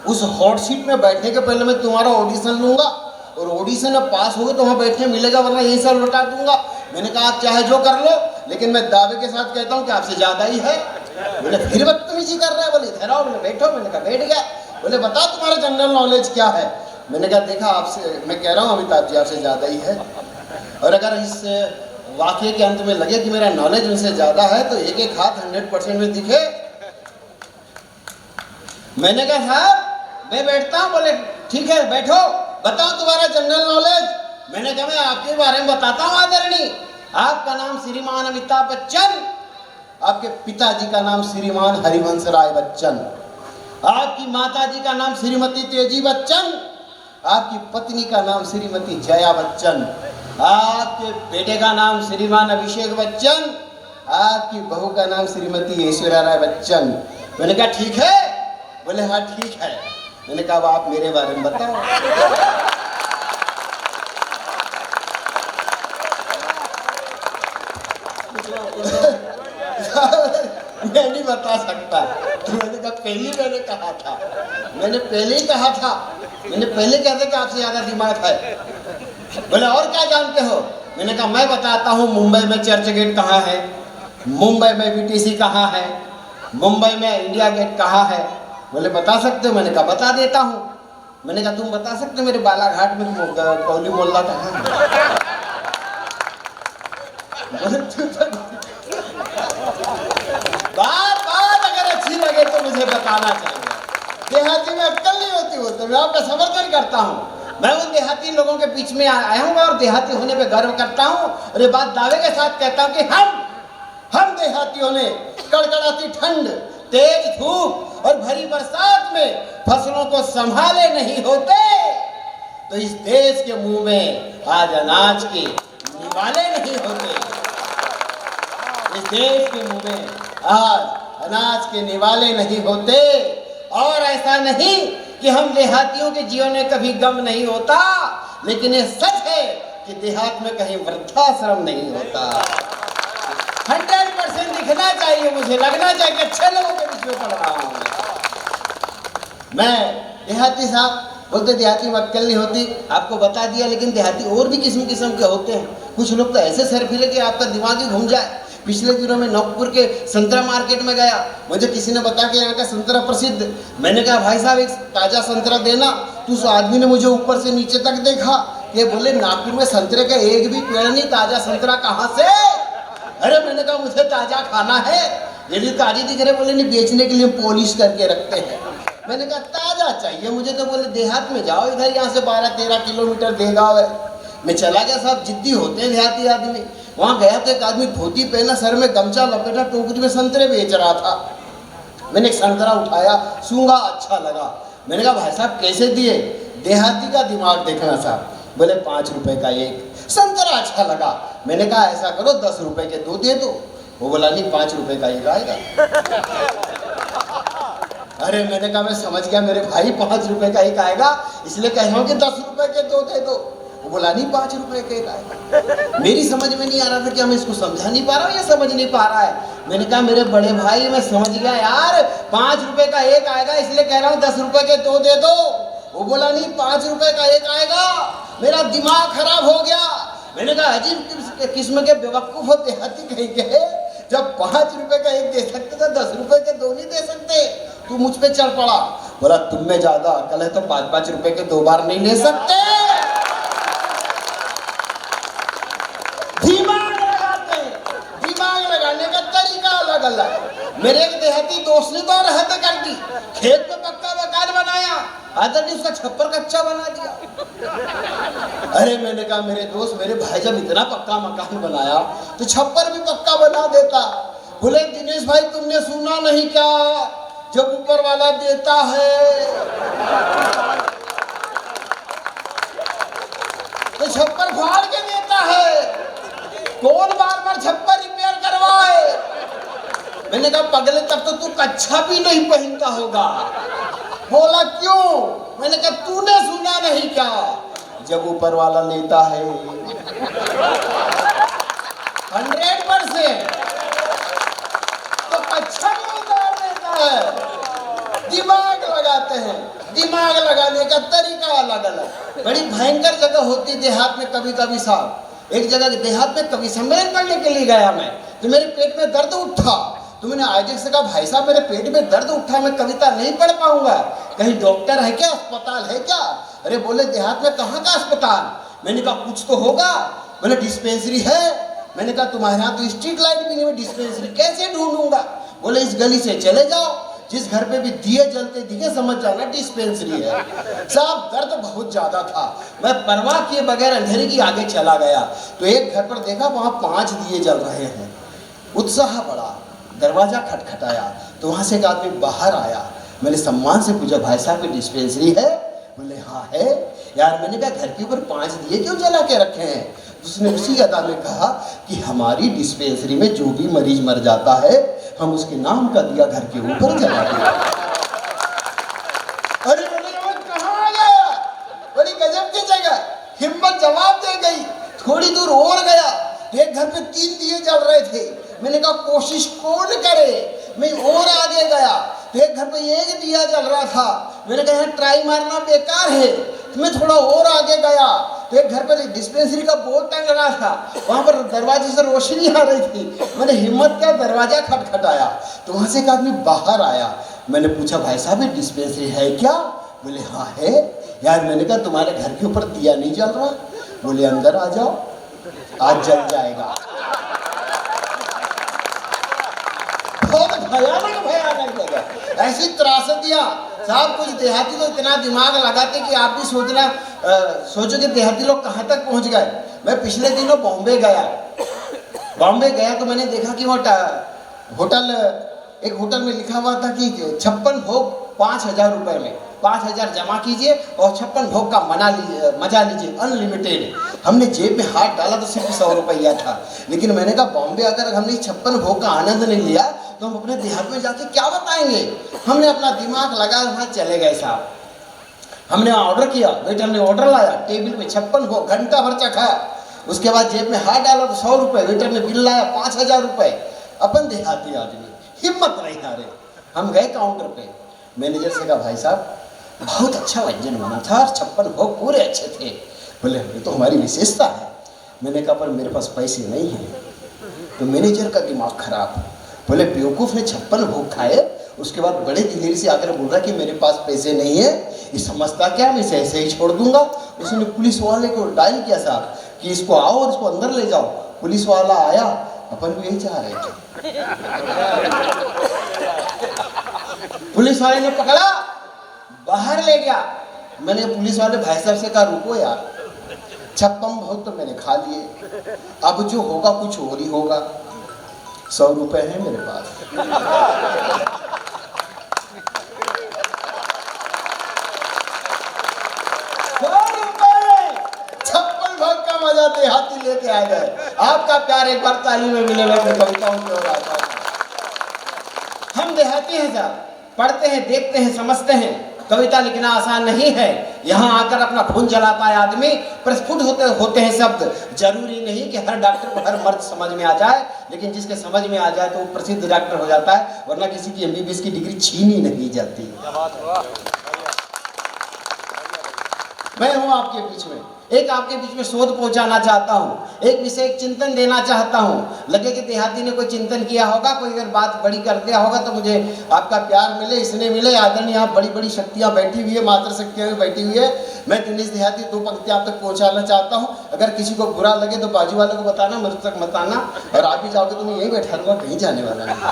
उस हॉट सीट में बैठने के पहले मैं तुम्हारा ऑडिशन लूंगा, और ऑडिशन में पास हो गए तो वहाँ बैठने मिलेगा, वरना यही सब लौटा दूंगा। मैंने कहा आप चाहे जो कर लो, लेकिन मैं दावे के साथ कहता हूँ कि आपसे ज्यादा ही है। बोले फिर बदतमीजी कर रहा है। बोले इधर आओ। बोले बैठो। मैंने कहा बैठ गया। बोले बता तुम्हारा जनरल नॉलेज क्या है। मैंने कहा देखा आपसे, मैं कह रहा हूँ अमिताभ जी आपसे ज्यादा ही है, और अगर इस वाक्य के अंत में लगे कि मेरा नॉलेज उनसे ज्यादा है तो एक एक हाथ 100% में दिखे। मैंने कहा साहब मैं बैठता हूँ। बोले ठीक है बैठो, बताओ तुम्हारा जनरल नॉलेज। मैंने कहा मैं आपके बारे में बताता हूँ आदरणीय। आपका नाम श्रीमान अमिताभ बच्चन, आपके पिताजी का नाम श्रीमान हरिवंश राय बच्चन, आपकी माता जी का नाम श्रीमती तेजी बच्चन, आपकी पत्नी का नाम श्रीमती जया बच्चन, आपके बेटे का नाम श्रीमान अभिषेक बच्चन, आपकी बहू का नाम श्रीमती ऐश्वर्या राय बच्चन। मैंने कहा ठीक है। बोले हाँ ठीक है। मैंने कहा अब आप मेरे बारे में बताओ। मैं नहीं बता सकता। तो मैंने कहा मैंने कहा था, मैंने पहले ही कहा था, मैंने पहले कहा था कि आपसे ज्यादा दिमाग है। बोले और क्या जानते हो। मैंने कहा मैं बताता हूँ मुंबई में चर्च गेट कहाँ है, मुंबई में बीटीसी कहाँ है, मुंबई में इंडिया गेट कहाँ है। बोले बता सकते हो। मैंने कहा बता देता हूँ। मैंने कहा तुम बता सकते हो मेरे बालाघाट में कौली मोहल्ला कहाँ है। बात अगर अच्छी लगे तो मुझे बताना चाहिए। देहाती में अक्ल नहीं होती हो तो मैं आपका समर्थन करता हूँ। मैं उन देहाती लोगों के बीच में आया हूँ और देहाती होने पे गर्व करता हूँ, और ये बात दावे के साथ कहता हूँ कि हम देहातियों ने कड़कड़ाती ठंड, तेज धूप और भरी बरसात में फसलों को संभाले नहीं होते तो इस देश के मुंह में आज अनाज के निवाले नहीं होते। इस देश के मुंह में आज अनाज के निवाले नहीं होते। और ऐसा नहीं कि हम देहातियों के जीवन में कभी गम नहीं होता, लेकिन ये सच है कि देहात में कहीं वृद्धाश्रम नहीं होता। 100% दिखना चाहिए, मुझे लगना चाहिए कि अच्छे लोगों के बीच में पढ़ रहा हूँ मैं। देहाती साहब बोलते देहाती में अक्ल नहीं होती, आपको बता दिया, लेकिन देहाती और भी किस्म किस्म के होते हैं। कुछ लोग तो ऐसे सर फिरे कि आपका दिमाग ही घूम जाए। पिछले दिनों में नागपुर के संतरा मार्केट में गया, मुझे किसी ने बता के यहाँ का संतरा प्रसिद्ध। मैंने कहा भाई साहब एक ताज़ा संतरा देना। तो उस आदमी ने मुझे ऊपर से नीचे तक देखा, ये बोले नागपुर में संतरे का एक भी पेड़ नहीं, ताज़ा संतरा कहाँ से? अरे मैंने कहा मुझे ताज़ा खाना है। यदि ताज़ी दिख रहे, बोले नहीं बेचने के लिए पॉलिश करके रखते हैं। मैंने कहा ताज़ा चाहिए मुझे, तो बोले देहात में जाओ, इधर यहाँ से 12-13 किलोमीटर देगा है। मैं चला गया, साहब जिद्दी होते हैं देहाती आदमी। वहाँ गया तो एक आदमी धोती पहना, सर में गमछा लपेटा, टोकरी में संतरे बेच रहा था। मैंने एक संतरा उठाया, सूंघा, अच्छा लगा। मैंने कहा भाई साहब कैसे दिए? देहाती का दिमाग देखना साहब। बोले 5 रुपए का एक। संतरा अच्छा लगा। मैंने कहा ऐसा करो 10 रुपए के 2 दे दो। वो बोला नहीं 5 रुपए का एक आएगा। अरे मैंने कहा मैं समझ गया मेरे भाई 5 रुपए का एक आएगा, इसलिए कह रहा हूँ कि 10 रुपए के 2 दे दो। वो बोला नहीं 5 रुपए का एक आएगा। मेरी समझ में नहीं आ रहा था कि मैं इसको समझा नहीं पा रहा हूँ या समझ नहीं पा रहा है। मैंने कहा मेरे बड़े भाई मैं समझ गया यार, 5 रुपए का एक आएगा, इसलिए कह रहा हूँ 10 रुपए के 2 दे दो। वो बोला नहीं 5 रुपए का एक आएगा। मेरा दिमाग खराब हो गया। मैंने कहा अजीब किस्म के बेवकूफ और देहाती कहीं के, जब 5 रुपए का एक दे सकते तो 10 रुपए के 2 नहीं दे सकते। तू मुझ पे चढ़ पड़ा, बोला तुम में ज्यादा अकल है तो 5-5 रुपए के 2 बार नहीं ले सकते। दिमाग लगाते हैं, दिमाग लगाने का तरीका अलग अलग। मेरे एक देहाती दोस्त ने तो रहते कर दी, खेत में पक्का मकान बनाया, आदर ने उसका छप्पर कच्चा बना दिया। अरे मैंने कहा मेरे दोस्त, मेरे भाई जब इतना पक्का मकान बनाया तो छप्पर भी पक्का बना देता। बोले दिनेश भाई तुमने सुना नहीं क्या, जब ऊपर वाला देता है तो छप्पर फाड़ के देता है। कौन बार बार छप्पर रिपेयर करवाए? मैंने कहा पगले तब तो तू कच्छा भी नहीं पहनता होगा। बोला क्यों? मैंने कहा तूने सुना नहीं क्या, जब ऊपर वाला लेता है 100% तो कच्छा भी उतार देता है। दिमाग लगाते हैं, दिमाग लगाने का तरीका अलग अलग। बड़ी भयंकर जगह होती देहात में कभी कभी साहब। एक जगह देहात में कवि सम्मेलन पढ़ने के लिए गया मैं, तो मेरे पेट में दर्द उठा। तो मैंने आयोजक से कहा भाई साहब मेरे पेट में दर्द उठा, मैं कविता नहीं पढ़ पाऊंगा, कहीं डॉक्टर है क्या, अस्पताल है क्या? अरे बोले देहात में कहाँ का अस्पताल? मैंने कहा कुछ तो होगा। बोले डिस्पेंसरी है। मैंने कहा तुम्हारे यहाँ तो स्ट्रीट लाइट भी नहीं, मैं डिस्पेंसरी कैसे ढूंढूंगा? बोले इस गली से चले जाओ, जिस घर पे भी दिए जलते दिखे समझ जाना डिस्पेंसरी है। साहब दर्द बहुत ज्यादा था, मैं परवाह किए बगैर अंधेरे की आगे चला गया। तो एक घर पर देखा वहां 5 दिए जल रहे हैं। उत्साह बढ़ा, दरवाजा खटखटाया तो वहां से एक आदमी बाहर आया। मैंने सम्मान से पूछा भाई साहब की डिस्पेंसरी है? बोले हाँ है। यार मैंने कहा घर के ऊपर 5 दिए क्यों जला के रखे हैं? उसने उसी अदा में कहा कि हमारी डिस्पेंसरी में जो भी मरीज मर जाता है हम उसके नाम का दिया घर के ऊपर जला देते। अरे मैं कहाँ आ गया? बड़ी गजब की जगह, हिम्मत जवाब दे गई। थोड़ी दूर और गया, एक घर पे 3 दिए जल रहे थे। मैंने कहा कोशिश कौन करे? मैं और आगे गया तो एक घर पे 1 दिया जल रहा था। मैंने कहा ट्राई मारना बेकार है। तो मैं थोड़ा और आगे गया तो एक घर पे डिस्पेंसरी का बोर्ड टंग रहा था, वहां पर दरवाजे से रोशनी आ रही थी। मैंने हिम्मत किया, दरवाजा खटखटाया तो वहां से एक आदमी बाहर आया। मैंने पूछा भाई साहब ये डिस्पेंसरी है क्या? बोले हाँ है। यार मैंने कहा तुम्हारे घर के ऊपर दिया नहीं जल रहा? बोले अंदर आ जाओ, आज जल जाएगा। बहुत भयानक भयानक जगह, ऐसी त्रासदियां साहब। कुछ देहाती तो इतना दिमाग लगाते कि आप भी सोचो कि देहाती लोग कहाँ तक पहुंच गए। मैं पिछले दिनों बॉम्बे गया तो मैंने देखा कि वो होटल एक होटल में लिखा हुआ था कि 56 भोग 5,000 रुपए में, 5,000 जमा कीजिए और 56 भोग का मजा लीजिए अनलिमिटेड। हमने जेब में हाथ डाला तो सिर्फ 100 रुपया था, लेकिन मैंने कहा बॉम्बे अगर हमने 56 भोग का आनंद नहीं लिया तो हम अपने देहात में जाके क्या बताएंगे। हमने अपना दिमाग लगा वहाँ चले गए साहब। हमने ऑर्डर किया, वेटर ने ऑर्डर लाया, टेबल पे 56 भोग घंटा भर चखा। उसके बाद जेब में हाथ डाला तो 100 रुपये, वेटर ने बिल लाया 5,000 रुपये। अपन देहाती आदमी हिम्मत नहीं हारे, हम गए काउंटर पे, मैनेजर से कहा भाई साहब बहुत अच्छा व्यंजन बना था और 56 भोग पूरे अच्छे थे। बोले ये तो हमारी विशेषता है। मैंने कहा पर मेरे पास पैसे नहीं हैं। तो मैनेजर का दिमाग खराब। बोले बेवकूफ़ ने 56 भोग खाए, उसके बाद बड़े दिलेरी से आकर बोल रहा कि मेरे पास पैसे नहीं है, ये समझता क्या मैं इसे ऐसे ही छोड़ दूंगा। उसने पुलिस वाले को डायल किया साहब कि इसको आओ और इसको अंदर ले जाओ। पुलिस वाला आया, अपन भी यही चाह रहे थे। पुलिस वाले ने पकड़ा, बाहर ले गया। मैंने पुलिस वाले भाई साहब से कहा रुको यार, 56 भोग तो मैंने खा लिए, अब जो होगा कुछ और ही होगा। 100 रुपए है मेरे पास। 56 भोग का मजा देहाती लेके आ गए। आपका प्यार एक बार ताली में मिले मैं कविताओं की ओर आता हूं। हम देहाती हैं साहब, पढ़ते हैं, देखते हैं, समझते हैं। कविता लिखना आसान नहीं है। यहाँ आकर अपना खून जलाता है आदमी, प्रस्फुट होते हैं शब्द। जरूरी नहीं कि हर डॉक्टर को हर मर्द समझ में आ जाए, लेकिन जिसके समझ में आ जाए तो वो प्रसिद्ध डॉक्टर हो जाता है, वरना किसी की MBBS की डिग्री छीनी नहीं जाती। मैं हूँ आपके बीच में, एक आपके बीच में शोध पहुंचाना चाहता हूँ, एक विषय एक चिंतन देना चाहता हूँ। लगे कि देहाती ने कोई चिंतन किया होगा, कोई अगर बात बड़ी कर दिया होगा तो मुझे आपका प्यार मिले, स्नेह मिले। आदरणीय यहाँ बड़ी बड़ी शक्तियाँ बैठी हुई है, मातृ शक्तियाँ भी बैठी हुई है। मैं दिनेश देहाती 2 पंक्तियाँ आप तक पहुँचाना चाहता हूँ। अगर किसी को बुरा लगे तो बाजू वाले को बताना, मुझ तक मत आना, और आप भी जाओगे तो मैं यहीं बैठा रहूँगा, कहीं जाने वाला नहीं।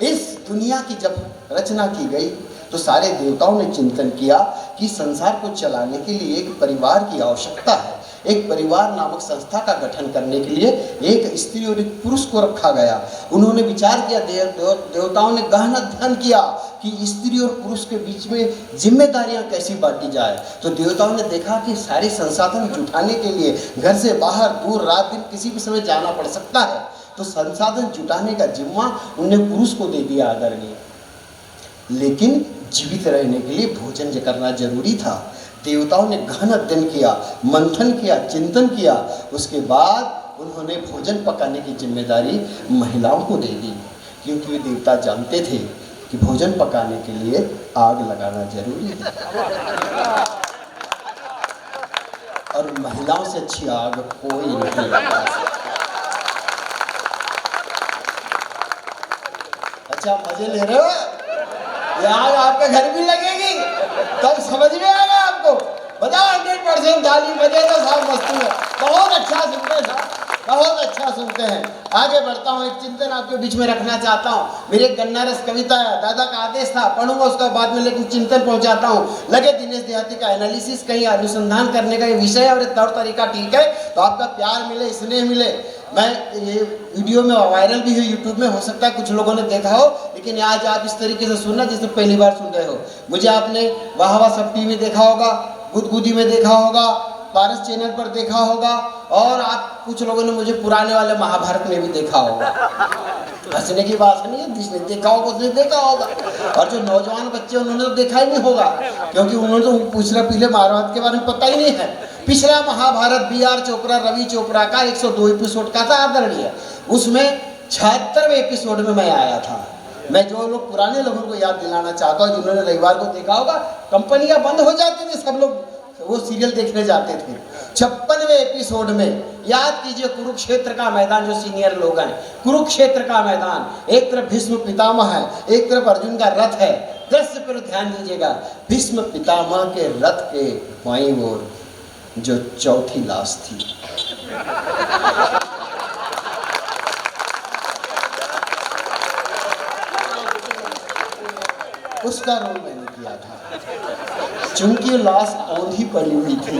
इस दुनिया की जब रचना की गई तो सारे देवताओं ने चिंतन किया कि संसार को चलाने के लिए एक परिवार की आवश्यकता है। एक परिवार नामक संस्था का गठन करने के लिए एक स्त्री और एक पुरुष को रखा गया। उन्होंने विचार किया, देवताओं ने गहन अध्ययन किया कि स्त्री और पुरुष के बीच में जिम्मेदारियां कैसी बांटी जाए। तो देवताओं ने देखा कि सारे संसाधन जुटाने के लिए घर से बाहर दूर रात दिन किसी भी समय जाना पड़ सकता है, तो संसाधन जुटाने का जिम्मा उन्होंने पुरुष को दे दिया आदरणीय। लेकिन जीवित रहने के लिए भोजन करना जरूरी था। देवताओं ने गहन अध्ययन किया, मंथन किया, चिंतन किया। उसके बाद उन्होंने भोजन पकाने की जिम्मेदारी महिलाओं को दे दी, क्योंकि वे देवता जानते थे कि भोजन पकाने के लिए आग लगाना जरूरी है, और महिलाओं से अच्छी आग कोई नहीं लगा सकता। अच्छा मजे ले रहे हो? आग आपके घर भी लगेगी तब समझ में आएगा आपको। बताओ 100% ताली बजे तो साहब मस्ती है। बहुत अच्छा सुनते हैं साहब, बहुत अच्छा सुनते हैं। आगे बढ़ता हूँ, एक चिंतन आपके बीच में रखना चाहता हूँ। मेरी एक गन्ना रस कविता है, दादा का आदेश था, पढ़ूंगा उसका बाद में, लेकिन चिंतन पहुँचाता हूँ। लगे दिनेश देहाती का एनालिसिस, कहीं अनुसंधान करने का ये विषय और तौर तरीका ठीक है तो आपका प्यार मिले, स्नेह मिले। मैं ये वीडियो में वायरल भी है यूट्यूब में, हो सकता है कुछ लोगों ने देखा हो, लेकिन आज आप इस तरीके से सुनना जैसे पहली बार सुन रहे हो। मुझे आपने वाह वाह सब टीवी में देखा होगा, गुदगुदी में देखा होगा, पारस चैनल पर देखा होगा, और आप कुछ लोगों ने मुझे पुराने वाले महाभारत में भी देखा होगा। हंसने की बात नहीं है, जिसने देखा होगा उसने देखा होगा, और जो नौजवान बच्चे उन्होंने तो देखा ही नहीं होगा, क्योंकि उन्होंने तो पिछला पीले महाभारत के बारे में पता ही नहीं है। पिछला महाभारत BR चोपड़ा, रवि चोपड़ा का 102 एपिसोड का था आदरणीय। उसमें 76वें एपिसोड में मैं आया था। मैं जो लोग पुराने लोगों को याद दिलाना चाहता हूँ, जिन्होंने रविवार को देखा होगा, कंपनियां बंद हो जाती थी, सब लोग वो सीरियल देखने जाते थे। 56वें एपिसोड में याद कीजिए, कुरुक्षेत्र का मैदान, जो सीनियर लोग हैं, कुरुक्षेत्र का मैदान, एक तरफ भीष्म पितामह है, एक तरफ अर्जुन का रथ है। दृश्य पर ध्यान दीजिएगा, भीष्म पितामह के रथ के बाईं ओर जो चौथी लाश थी, उसका रोल मैंने किया था। चूंकि लाश औंधी पड़ी हुई थी,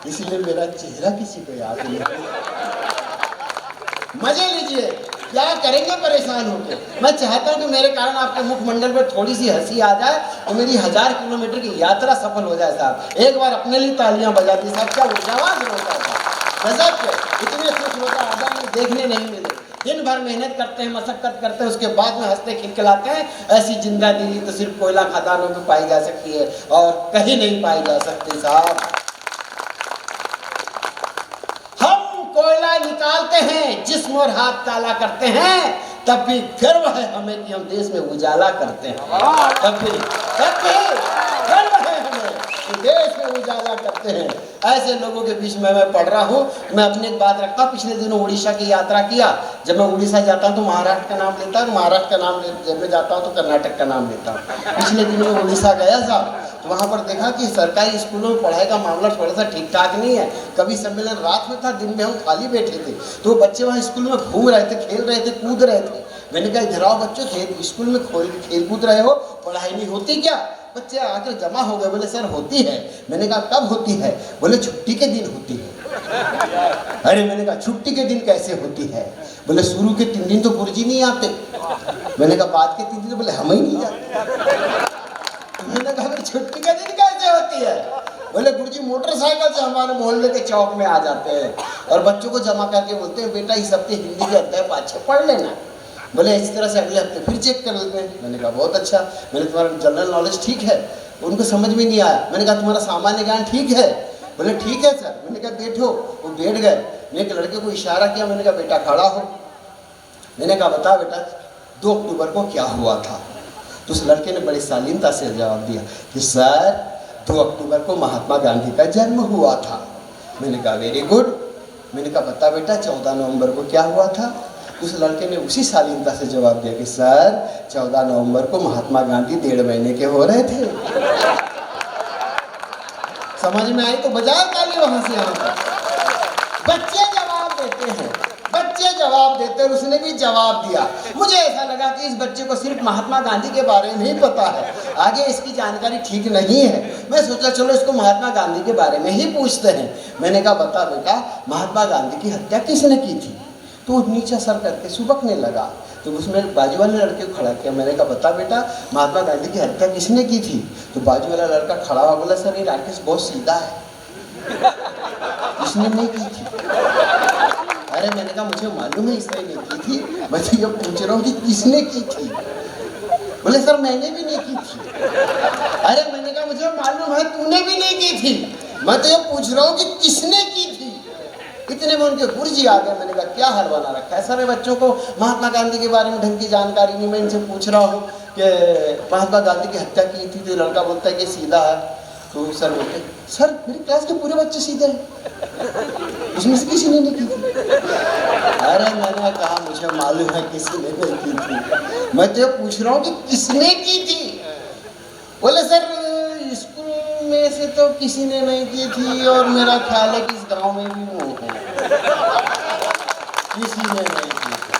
इसलिए मेरा चेहरा किसी को याद नहीं। मजे लीजिए, क्या करेंगे परेशान होकर। मैं चाहता हूँ कि मेरे कारण आपके मुखमंडल पर थोड़ी सी हंसी आ जाए तो मेरी 1000 किलोमीटर की यात्रा सफल हो जाए साहब। एक बार अपने लिए तालियां बजा दी साहब, क्या ऊर्जावान होता था, गजब के। इतने खुश होता आदमी देखने नहीं मिले। दिन भर मेहनत करते हैं, मशक्कत करते हैं, उसके बाद में हंसते खिलखिलाते हैं। ऐसी जिंदा दिली तो सिर्फ कोयला खदानों में पाई जा सकती है और कहीं नहीं पाई जा सकती साहब। हम कोयला निकालते हैं, जिस्म और हाथ काला करते हैं, तब भी गर्व है हमें कि हम देश में उजाला करते हैं। तब भी गर्व है हमें कि देश में उजाला करते हैं। ऐसे लोगों के बीच में मैं पढ़ रहा हूँ। मैं अपनी एक बात रखता, पिछले दिनों उड़ीसा की यात्रा किया। जब मैं उड़ीसा जाता हूँ तो महाराष्ट्र का नाम लेता हूँ, महाराष्ट्र का नाम जब मैं जाता हूँ तो कर्नाटक का नाम लेता हूँ। पिछले दिनों में उड़ीसा गया साहब, तो वहाँ पर देखा कि सरकारी स्कूलों में पढ़ाई का मामला थोड़ा सा ठीक ठाक नहीं है। कभी सम्मेलन रात में था, दिन में हम खाली बैठे थे, तो बच्चे वहाँ स्कूल में घूम रहे थे, खेल रहे थे, कूद रहे थे। मैंने कहा इधर आओ बच्चों, स्कूल में खेल कूद रहे हो, पढ़ाई नहीं होती क्या? बच्चे आकर जमा हो गए, बोले सर होती है। मैंने कहा कब होती है? बोले छुट्टी के दिन होती है। अरे मैंने कहा छुट्टी के दिन कैसे होती है? बोले शुरू के 3 दिन तो गुरुजी नहीं आते। मैंने कहा बाद के 3 दिन तो बोले हम ही नहीं जाते। मैंने कहा छुट्टी के दिन कैसे होती है? बोले गुरुजी मोटरसाइकिल से हमारे मोहल्ले के चौक में आ जाते हैं और बच्चों को जमा करके बोलते हैं बेटा इस हफ्ते हिंदी के अध्याय 5-6 पढ़ लेना। बोले इस तरह से अगले हफ्ते फिर चेक कर लेते हैं। मैंने कहा बहुत अच्छा। मैंने तुम्हारा जनरल नॉलेज ठीक है? उनको समझ में नहीं आया। मैंने कहा तुम्हारा सामान्य ज्ञान ठीक है? बोले ठीक है सर। मैंने कहा बैठो। वो बैठ गए। मैंने एक लड़के को इशारा किया, मैंने कहा बेटा खड़ा हो। मैंने कहा बता बेटा 2 अक्टूबर को क्या हुआ था? तो उस लड़के ने बड़ी शालीनता से जवाब दिया कि सर 2 अक्टूबर को महात्मा गांधी का जन्म हुआ था। मैंने कहा वेरी गुड। मैंने कहा बता बेटा 14 नवंबर को क्या हुआ था? उस लड़के ने उसी शालीनता से जवाब दिया कि सर 14 नवंबर को महात्मा गांधी 1.5 महीने के हो रहे थे। समझ में आई तो बजाय ताली वहां से यहाँ तक। बच्चे जवाब देते हैं, बच्चे जवाब देते हैं। उसने भी जवाब दिया। मुझे ऐसा लगा कि इस बच्चे को सिर्फ महात्मा गांधी के बारे में ही पता है, आगे इसकी जानकारी ठीक नहीं है। मैं सोचा चलो इसको महात्मा गांधी के बारे में ही पूछते हैं। मैंने कहा बता बेटा महात्मा गांधी की हत्या किसने की थी? तो वो नीचा सर करके सुबकने लगा। तो उसमें बाजू वाले लड़के को खड़ा किया। मैंने कहा बता बेटा महात्मा गांधी की हत्या किसने की थी? तो बाजू वाला लड़का खड़ा हुआ बोला सर ये राकेश बहुत सीधा है, इसने नहीं की थी। अरे मैंने कहा मुझे मालूम है इसने नहीं की थी, मैं तो ये पूछ रहा हूँ कि किसने की थी? बोले सर मैंने भी नहीं की थी। अरे मैंने कहा मुझे मालूम है तूने भी नहीं की थी, मैं तो ये पूछ रहा हूँ कि किसने की थी। इतने में उनके गुरुजी आ गए। मैंने कहा क्या हाल बना रखा है? सारे बच्चों को महात्मा गांधी के बारे में ढंग की जानकारी नहीं। मैं इनसे पूछ रहा हूँ कि महात्मा गांधी की हत्या की थी। तो लड़का बोलता है कि सीधा है। तो सर बोलते सर मेरी क्लास के पूरे बच्चे सीधे हैं, उसमें से किसी ने नहीं की थी। अरे मैंने कहा मुझे मालूम है किसी ने नहीं की थी, मैं तो पूछ रहा हूँ कि किसने की थी। बोले सर स्कूल में से तो किसी ने नहीं की थी और मेरा ख्याल है कि इस गांव में भी वो है, किसी ने नहीं की थी।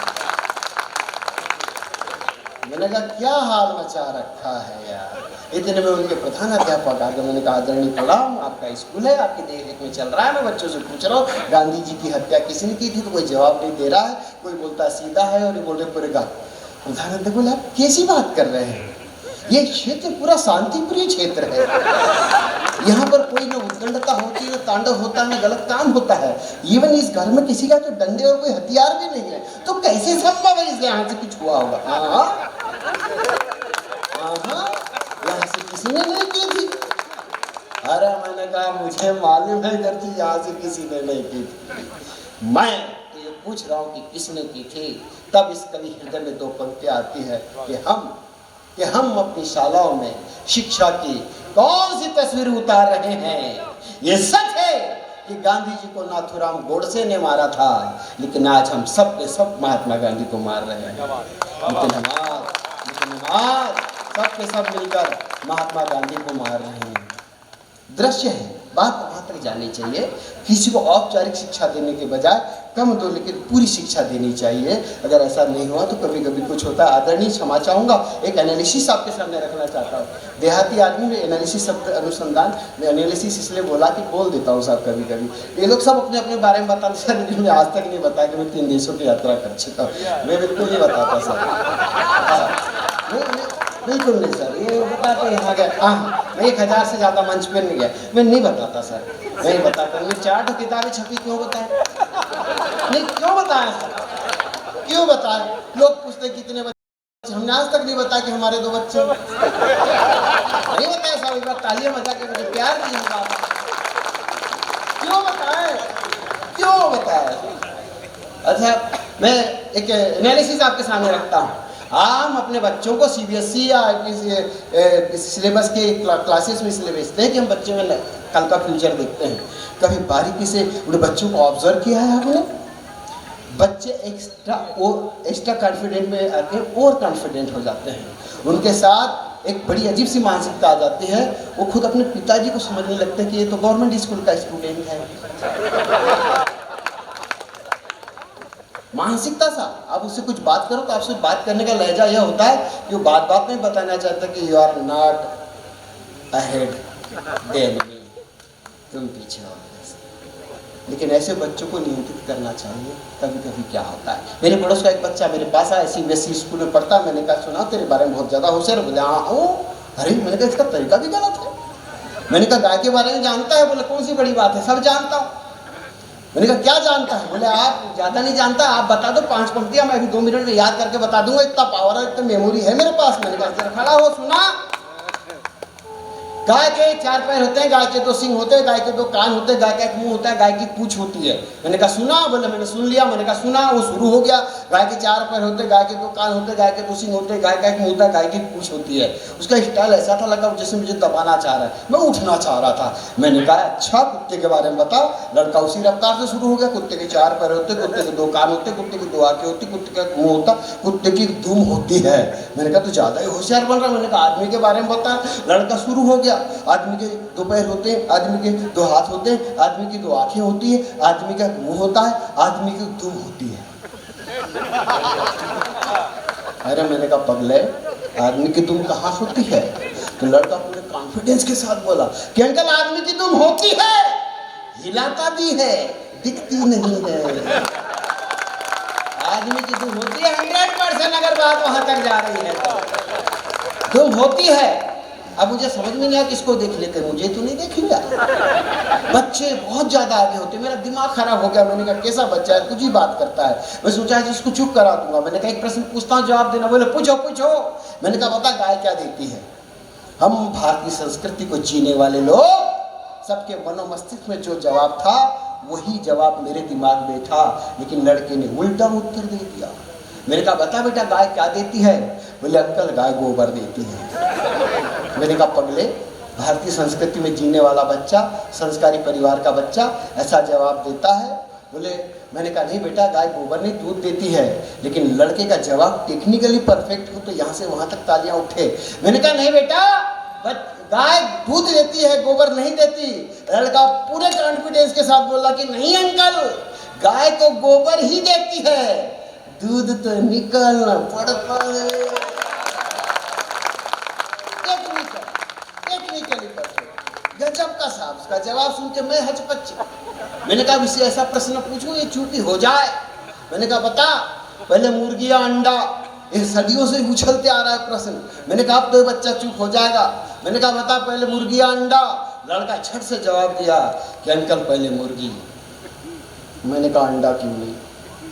मैंने कहा क्या हाल मचा रखा है यार। इतने में उनके प्रधान अध्यापक आ गए। मैंने कहा आदरणीय प्रणाम, आपका स्कूल है, आपकी देख में चल रहा है, मैं बच्चों से पूछ रहा हूँ गांधी जी की हत्या किसने की थी? तो कोई जवाब नहीं दे रहा है, कोई बोलता सीधा है और ये बोल रहे पूरे गाँव। प्रधान अध्यक्ष बोले आप कैसी बात कर रहे हैं? ये क्षेत्र पूरा शांतिप्रिय क्षेत्र है, यहाँ पर कोई न उद्दंडता होती है, न तांडव होता है, न गलत काम होता है। इवन इस घर में किसी का तो डंडे और कोई हथियार भी नहीं है, तो कैसे संभव है इसके यहाँ से कुछ हुआ होगा? यहाँ से किसी ने नहीं की थी। अरे मैंने कहा मुझे मालूम है इधर की यहाँ से किसी ने नहीं की थी। मैं तो ये पूछ रहा हूँ कि किसने की थी। तब इस कवि हृदय में 2 पंक्तियाँ आती है कि हम अपनी शालाओं में शिक्षा की कौन सी तस्वीर उतार रहे हैं। ये सच है कि गांधी जी को नाथूराम गोडसे ने मारा था, लेकिन आज हम सब के सब महात्मा गांधी को मार रहे हैं। लेकिन सब के सब मिलकर महात्मा गांधी को मार रहे हैं। दृश्य है बात वहाँ तक जानी चाहिए। किसी को औपचारिक शिक्षा देने के बजाय कम दो लेकिन पूरी शिक्षा देनी चाहिए। अगर ऐसा नहीं हुआ तो कभी कभी कुछ होता है। आदरणीय क्षमा चाहूँगा, एक एनालिसिस आपके सामने रखना चाहता हूँ। देहाती आदमी में एनालिसिस शब्द अनुसंधान में एनालिसिस इसलिए बोला कि बोल देता हूँ साहब कभी कभी। ये लोग सब अपने अपने बारे में बताते सर, लेकिन मैं आज तक नहीं बताया कि मैं 3 देशों की यात्रा कर चुका हूँ। मैं बिल्कुल नहीं बताता सर, बिल्कुल नहीं सर। ये बताते यहाँ गए, हाँ मैं 1000 से ज़्यादा मंच पर नहीं गया, मैं नहीं बताता सर, नहीं बताता। मैं 4 किताबें छपी, क्यों बताएं? नहीं क्यों बताएं सर, क्यों बताएं? लोग पूछते कितने बच्चे, हमने आज तक नहीं बताया कि हमारे 2 बच्चे नहीं बताया साहब। एक बार तालियां बजा के मुझे प्यार की बात, क्यों बताएं, क्यों बताएं? अच्छा, मैं एक एनालिसिस आपके सामने रखता हूँ। हम अपने बच्चों को सीबीएसई या सिलेबस के क्लासेस में इसलिए भेजते हैं कि हम बच्चे में कल का फ्यूचर देखते हैं। कभी बारीकी से उन बच्चों को ऑब्जर्व किया है आपने? बच्चे एक्स्ट्रा कॉन्फिडेंट में आके ओवर कॉन्फिडेंट हो जाते हैं। उनके साथ एक बड़ी अजीब सी मानसिकता आ जाती है। वो खुद अपने पिताजी को समझने लगते हैं कि ये तो गवर्नमेंट स्कूल का स्टूडेंट है। मानसिकता सा, आप उससे कुछ बात करो तो आपसे बात करने का लहजा यह होता है कि वो बात बात में बताना चाहता कि you are not ahead than me, तुम पीछे हो। लेकिन ऐसे बच्चों को नियंत्रित करना चाहिए। कभी कभी क्या होता है, मेरे पड़ोस का एक बच्चा मेरे पास आया, सीबीएसई स्कूल में पढ़ता। मैंने कहा सुना तेरे बारे में बहुत ज़्यादा होशियार। बोले हाँ। अरे मैंने कहा इसका तरीका भी गलत है। मैंने कहा गाय के बारे में जानता है? बोले कौन सी बड़ी बात है, सब जानता हूँ। मैंने कहा क्या जानता है? बोले आप ज़्यादा नहीं जानता, आप बता दो 5 पंक्तियाँ, मैं अभी 2 मिनट में याद करके बता दूंगा, इतना पावर है, इतना मेमोरी है मेरे पास। मैंने कहा जरा खड़ा हो, सुना। गाय के 4 पैर होते हैं, गाय के 2 सिंग होते हैं, गाय के 2 कान होते हैं, गाय का 1 मुंह होता है, गाय की पूंछ होती है। मैंने कहा सुना? बोले मैंने सुन लिया। मैंने कहा सुना, वो शुरू हो गया। गाय के 4 पैर होते हैं, गाय के 2 कान होते हैं, गाय के 2 सिंग होते हैं, गाय का 1 मुंह होता है, गाय की पूंछ होती है। उसका स्टाइल ऐसा था, लगा जैसे मुझे दबाना चाह रहा है, मैं उठना चाह रहा था। मैंने कहा अच्छा कुत्ते के बारे में बताओ। लड़का उसी रफ्तार से शुरू हो गया। कुत्ते के 4 पैर होते, कुत्ते के 2 कान होते, कुत्ते की 2 आंखें होती, कुत्ते का मुंह होता, कुत्ते की दुम होती है। मैंने कहा तो ज़्यादा ही होशियार बन रहा। मैंने कहा आदमी के बारे में बता। लड़का शुरू हो गया। आदमी के 2 पैर होते हैं, आदमी के 2 हाथ होते हैं, आदमी की 2 आंखें होती है, आदमी का मुंह होता है, आदमी की दुम होती है। अरे मैंने कहा पगले, आदमी की दुम कहाँ होती है? तो लड़का पूरे कॉन्फिडेंस के साथ बोला कि अंकल आदमी की दुम होती है, हिलाता भी है, दिखती नहीं है। आदमी की दुम होती है 100%, अगर बात वहां तक जा रही है तो दुम होती है। अब मुझे समझ में नहीं आया किसको देख लेते, मुझे तो नहीं देखिएगा। बच्चे बहुत ज्यादा आगे होते, मेरा दिमाग खराब हो गया। मैंने कहा कैसा बच्चा है, कुछ ही बात करता है। मैं सोचा जिसको चुप करा दूंगा। मैंने कहा एक प्रश्न पूछता हूँ, जवाब देना। बोले पूछो पूछो। मैंने कहा बता गाय क्या देती है? हम भारतीय संस्कृति को जीने वाले लोग, सबके मनोमस्तिष्क में जो जवाब था वही जवाब मेरे दिमाग में था, लेकिन लड़के ने उल्टा उत्तर दे दिया। मैंने कहा बता बेटा गाय क्या देती है? बोले अंकल गाय गोबर देती है। मैंने कहा पगले, भारतीय संस्कृति में जीने वाला बच्चा, संस्कारी परिवार का बच्चा ऐसा जवाब देता है? बोले मैंने कहा नहीं बेटा गाय गोबर नहीं दूध देती है। लेकिन लड़के का जवाब टेक्निकली परफेक्ट हो तो यहाँ से वहाँ तक तालियां उठे। मैंने कहा नहीं बेटा गाय दूध देती है, गोबर नहीं देती। लड़का पूरे कॉन्फिडेंस के साथ बोला कि नहीं अंकल, गाय तो गोबर ही देती है, दूध तो निकलना पड़ता है। टेक्निकली परफेक्ट, गजब का साहब। उसका जवाब सुन के मैं हचपच। मैंने कहा इससे ऐसा प्रश्न पूछूं ये चूकी हो जाए। मैंने कहा बता, पहले मुर्गी या अंडा? ये सदियों से उछलते आ रहा है प्रश्न। मैंने कहा अब तो बच्चा चुप हो जाएगा। मैंने कहा बता पहले मुर्गी या अंडा? लड़का झट से जवाब दिया कि अंकल पहले मुर्गी। मैंने कहा अंडा क्यों नहीं?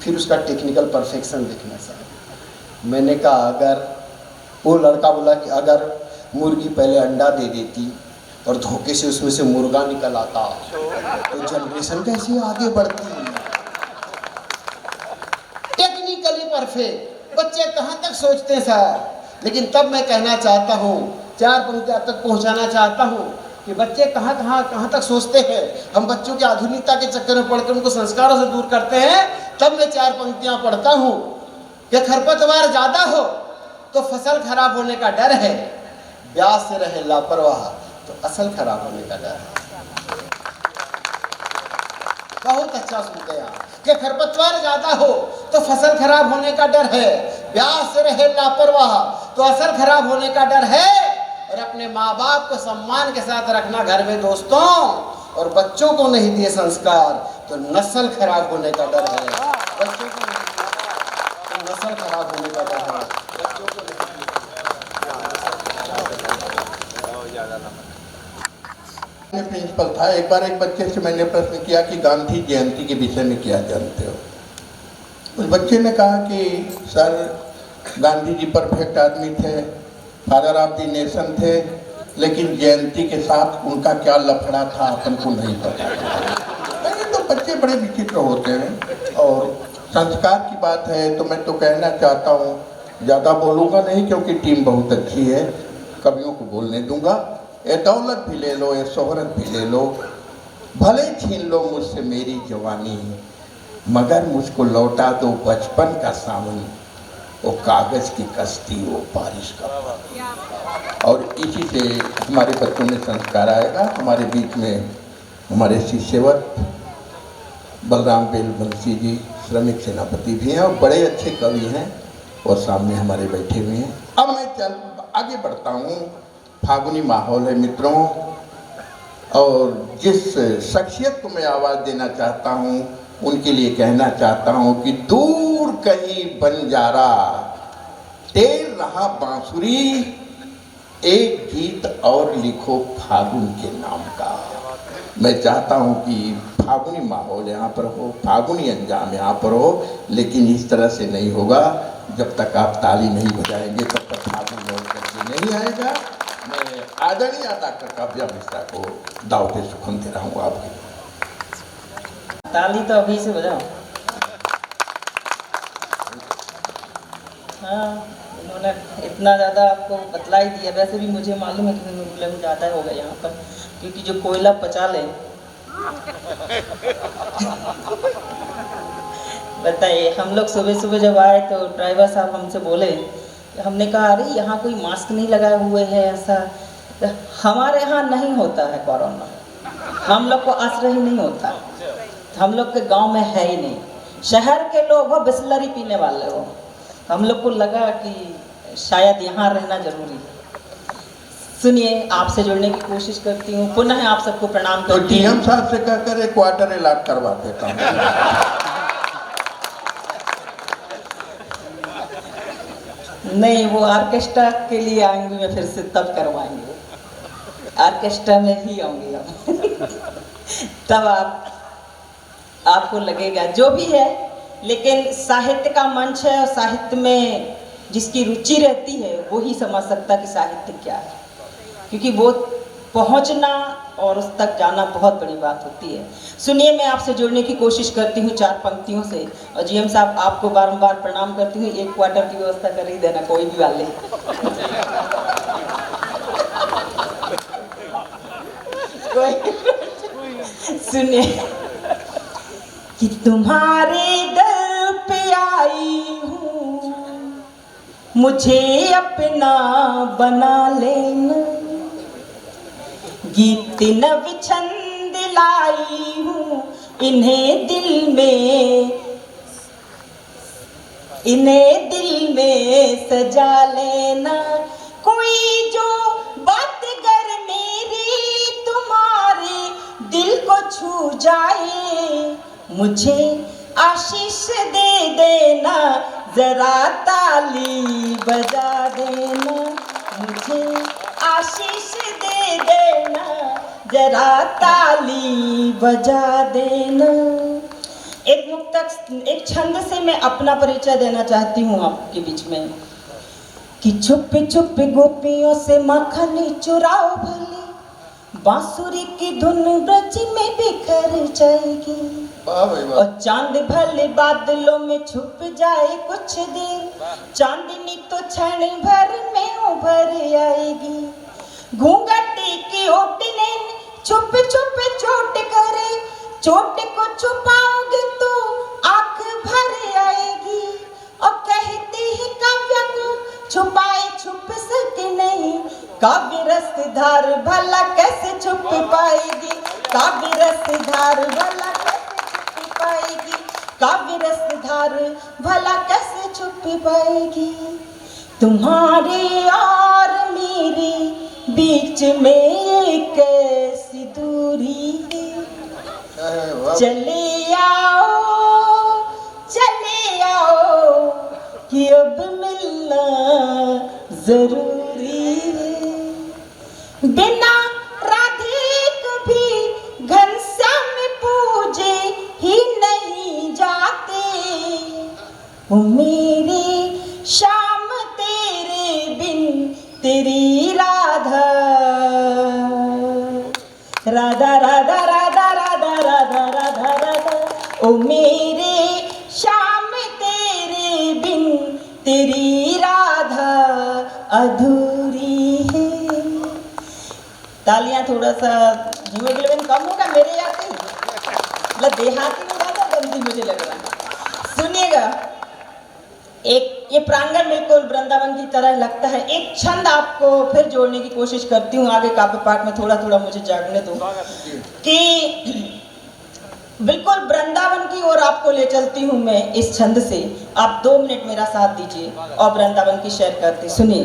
फिर उसका टेक्निकल परफेक्शन देखना चाहिए। मैंने कहा अगर वो लड़का बोला कि अगर मुर्गी पहले अंडा दे देती और धोखे से उसमें से मुर्गा निकल आता तो जनरेशन कैसे आगे बढ़ती? टेक्निकली परफेक्ट बच्चे कहाँ तक सोचते हैं सर। लेकिन तब मैं कहना चाहता हूँ, 4 पंक्तियाँ तक पहुँचाना चाहता हूँ कि बच्चे कहाँ तक सोचते हैं। हम बच्चों की आधुनिकता के चक्कर में पढ़कर उनको संस्कारों से दूर करते हैं। तब मैं 4 पंक्तियाँ पढ़ता हूँ कि खरपतवार ज़्यादा हो तो फसल खराब होने का डर है, ब्याज से रहे लापरवाह तो असल खराब होने का डर है। बहुत अच्छा सुनते आप कि खरपतवार ज्यादा हो तो फसल खराब होने का डर है, ब्याह से रहे लापरवाह तो असल खराब होने का डर है, और अपने माँ बाप को सम्मान के साथ रखना घर में दोस्तों, और बच्चों को नहीं दिए संस्कार तो नस्ल खराब होने का डर है। बच्चों को नहीं दिए तो नस्ल खराब होने का डर है। बच्चों को मैं प्रिंसिपल था, एक बार एक बच्चे से मैंने प्रश्न किया कि गांधी जयंती के विषय में क्या जानते हो। उस बच्चे ने कहा कि सर गांधी जी परफेक्ट आदमी थे, फादर ऑफ द नेशन थे, लेकिन जयंती के साथ उनका क्या लफड़ा था अपन को नहीं पता। नहीं तो बच्चे बड़े विचित्र होते हैं। और संस्कार की बात है तो मैं तो कहना चाहता हूँ, ज़्यादा बोलूँगा नहीं क्योंकि टीम बहुत अच्छी है, कवियों को बोलने दूंगा। ये दौलत भी ले लो, ये शोहरत भी ले लो, भले छीन लो मुझसे मेरी जवानी, मगर मुझको लौटा दो बचपन का सावन, वो कागज़ की कश्ती, वो बारिश का पानी। और इसी से हमारे बच्चों में संस्कार आएगा। हमारे बीच में हमारे शिष्यवत बलराम बेल बंसी जी श्रमिक सेनापति भी हैं और बड़े अच्छे कवि हैं, और सामने हमारे बैठे हुए हैं। अब मैं चल आगे बढ़ता हूँ। फागुनी माहौल है मित्रों, और जिस शख्सियत को मैं आवाज़ देना चाहता हूँ उनके लिए कहना चाहता हूँ कि दूर कहीं बंजारा तेल रहा बांसुरी, एक गीत और लिखो फागुन के नाम का। मैं चाहता हूँ कि फागुनी माहौल यहाँ पर हो, फागुनी अंजाम यहाँ पर हो, लेकिन इस तरह से नहीं होगा। जब तक आप ताली नहीं बजाएंगे तब तक फागुन लौट करके नहीं आएगा। मैं आदरणीय डॉक्टर काव्या मिश्रा को दावते सुखम दे रहा हूँ आपके। ताली तो अभी से बजाओ। हाँ, उन्होंने इतना ज़्यादा आपको बतला ही दिया। वैसे भी मुझे मालूम है कि प्रॉब्लम ज़्यादा होगा यहाँ पर, क्योंकि जो कोयला पचा ले। बताइए, हम लोग सुबह सुबह जब आए तो ड्राइवर साहब हमसे बोले, हमने कहा अरे यहाँ कोई मास्क नहीं लगाए हुए है ऐसा। हमारे यहाँ नहीं होता है कोरोना, हम लोग को असर ही नहीं होता, हम लोग के गांव में है ही नहीं। शहर के लोग हो बिस्लरी पीने वाले हो, हम लोग को लगा कि शायद यहाँ रहना जरूरी है। सुनिए, आपसे जुड़ने की कोशिश करती हूँ, पुनः आप सबको प्रणाम तो करती हूँ। डीएम साहब से कहकर एक क्वार्टर अलाट करवा देता हूँ। नहीं, वो ऑर्केस्ट्रा के लिए आएंगे, मैं फिर से तब करवाएंगे, ऑर्केस्ट्रा में ही आऊंगी अब। तब आपको लगेगा जो भी है। लेकिन साहित्य का मंच है, और साहित्य में जिसकी रुचि रहती है वो ही समझ सकता कि साहित्य क्या है, क्योंकि वो पहुंचना और उस तक जाना बहुत बड़ी बात होती है। सुनिए, मैं आपसे जुड़ने की कोशिश करती हूँ 4 पंक्तियों से, और जीएम साहब आपको बारंबार प्रणाम करती हूँ। एक क्वार्टर की व्यवस्था कर ही देना, कोई भी वाले। सुनिए कि तुम्हारे दर पे आई हूँ, मुझे अपना बना लेना, गीत नव छंद लाई हूँ, इन्हें दिल में सजा लेना। कोई जो बात कर मेरी तुम्हारे दिल को छू जाए, मुझे आशीष दे देना, जरा ताली बजा देना, मुझे आशीष दे देना, जरा ताली बजा देना। एक छंद से मैं अपना परिचय देना चाहती हूँ आपके बीच में कि छुप छुप गोपियों से माखन चुराओ भले, बांसुरी की धुन ब्रज में बिखर जाएगी, और चांद भले बादलों में छुप जाए कुछ देर, चांदनी तो क्षण भर में उभर आएगी। घूंघट की ओटने छुप छुप चोट करे, चोट को छुपाओगे तो आंख भर आएगी, और कहती है काव्य को छुपाए छुप सके नहीं, काव्य रस धार भला कैसे छुप पाएगी, काव्य रस धार भला कैसे पाएगी, काव्य रस धार भला कैसे छुप पाएगी। तुम्हारे और मेरे बीच में एक ऐसी दूरी है, चले आओ कि अब मिलना जरूरी है। बिना राधे कभी घनश्याम पूजे ही नहीं जाते, वो मेरे श्याम तेरे बिन तेरी राधा, राधा राधा राधा राधा राधा राधा राधा, ओ मेरे श्याम तेरे बिन तेरी राधा अधूरी है। तालियां थोड़ा सा हीमोग्लोबिन कम होगा मेरे यहाँ कहीं, मतलब देहाती में ज़्यादा गंदी मुझे लग रहा है। सुनिएगा, एक ये प्रांगण बिल्कुल वृंदावन की तरह लगता है। एक छंद आपको फिर जोड़ने की कोशिश करती हूँ, आगे काव्य पाठ में थोड़ा थोड़ा मुझे जागने दो, कि बिल्कुल वृंदावन की ओर आपको ले चलती हूँ मैं इस छंद से। आप 2 मिनट मेरा साथ दीजिए और वृंदावन की शेयर करते सुनिए।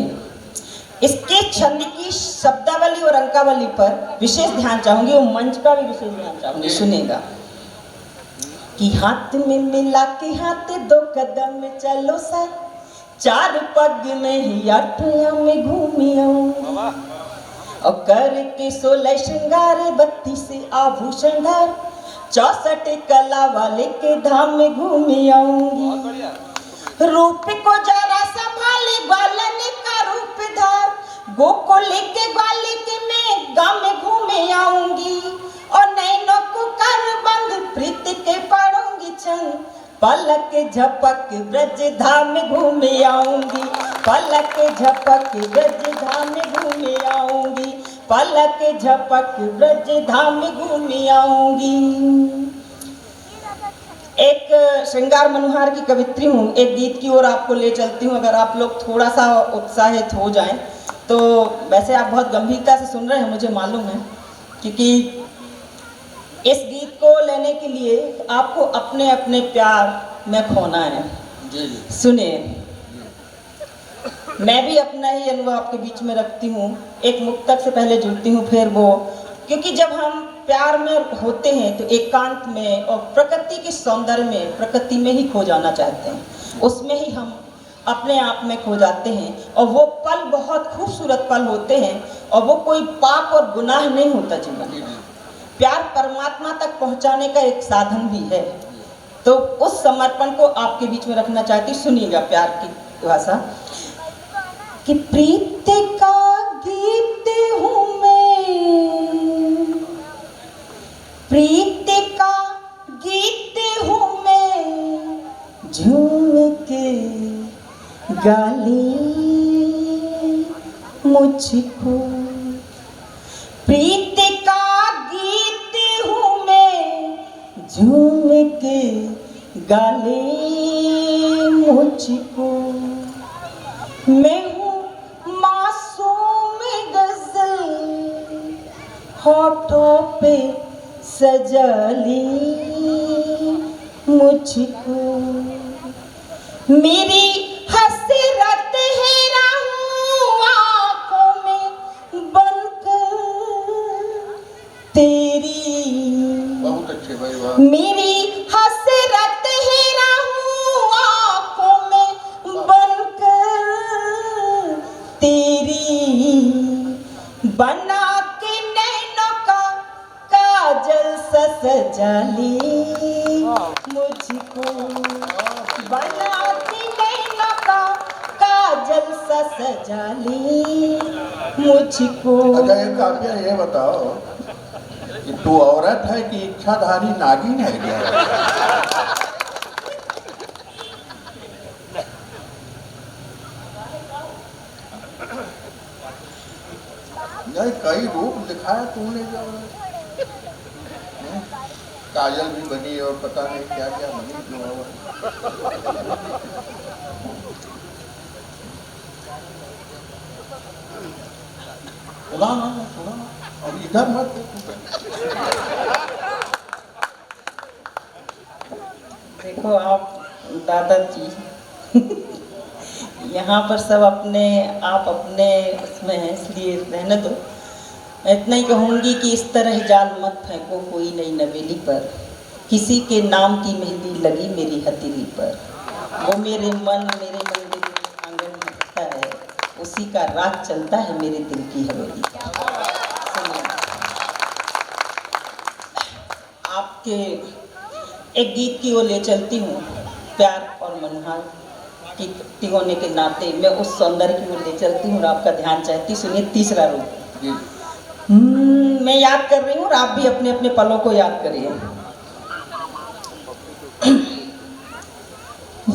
इसके छंद की शब्दावली और अंकावली पर विशेष ध्यान चाहूंगी और मंच का भी विशेष ध्यान चाहूंगी। सुनिएगा कि हाथ में मिला के हाथ 2 कदम में चलो सर, 4 पग में ही 8 में घूमी आऊं, और करके 16 श्रृंगार 32 आभूषण धार, 64 कला वाले के धाम में घूमी आऊंगी। रूप को जरा संभाले ग्वालन का रूप धार, गोकुल के ग्वाले के मैं गाँव में घूमे आऊंगी, और नैनों को कर बंद प्रीत के पढ़ूंगी छंद, पलक झपक ब्रज धाम में घूमे आऊंगी, पलक झपक ब्रज धाम में घूमे आऊंगी, पलक झपक ब्रज धाम में घूमे आऊंगी। एक श्रृंगार मनोहार की कवित्री हूँ, एक गीत की ओर आपको ले चलती हूँ। अगर आप लोग थोड़ा सा उत्साहित हो जाएं तो, वैसे आप बहुत गंभीरता से सुन रहे हैं मुझे मालूम है, क्योंकि इस गीत को लेने के लिए आपको अपने अपने प्यार में खोना है। सुनिए, मैं भी अपना ही अनुभव आपके बीच में रखती हूँ। एक मुक्तक से पहले जुड़ती हूँ, फिर वो, क्योंकि जब हम प्यार में होते हैं तो एकांत में और प्रकृति के सौंदर्य में, प्रकृति में ही खो जाना चाहते हैं, उसमें ही हम अपने आप में खो जाते हैं, और वो पल बहुत खूबसूरत पल होते हैं, और वो कोई पाप और गुनाह नहीं होता जीवन में। प्यार परमात्मा तक पहुंचाने का एक साधन भी है। तो उस समर्पण को आपके बीच में रखना चाहती। सुनिएगा प्यार की भाषा कि प्रीत का गीत हूँ मैं, प्रीत का गीत हूँ मैं, झूम के गाली मुझको, प्रीत का गीत हूँ मैं, झूम के गाले मुझको, मैं हूँ मासूम गजल होठों पे सजाली मुझको, मेरी हसरत है रहूं आँखों में बनकर तेरी, बहुत अच्छे भाई, वाह। मेरी हसरत है रहूं आँखों में बनकर तेरी, बना के नैनों का काजल सा सजाली मुझको, बना के नैनों का काजल सा सजाली मुझको। अच्छा एक काव्या ये बताओ कि तू औरत है कि इच्छाधारी नागिन है क्या? नहीं, कई रूप दिखाया तूने, जो काजल भी बनी और पता नहीं क्या क्या बनी जो। सुना ना, सुना और इधर मत। देखो आप दादाजी यहाँ पर सब अपने आप अपने उसमें हैं, इसलिए रहने दो। इतना ही कहूँगी कि इस तरह जाल मत फेंको कोई नई नवेली पर, किसी के नाम की मेहंदी लगी मेरी हथेली पर। वो मेरे मंदिर आंगन हटता है, उसी का राज चलता है मेरे दिल की हवेली। आपके एक गीत की ओर ले चलती हूँ, प्यार और मनोहार की होने के नाते मैं उस सौंदर्य की ओर ले चलती हूँ और आपका ध्यान चाहती। सुनिए तीसरा रूप। मैं याद कर रही हूँ और आप भी अपने अपने पलों को याद करिए।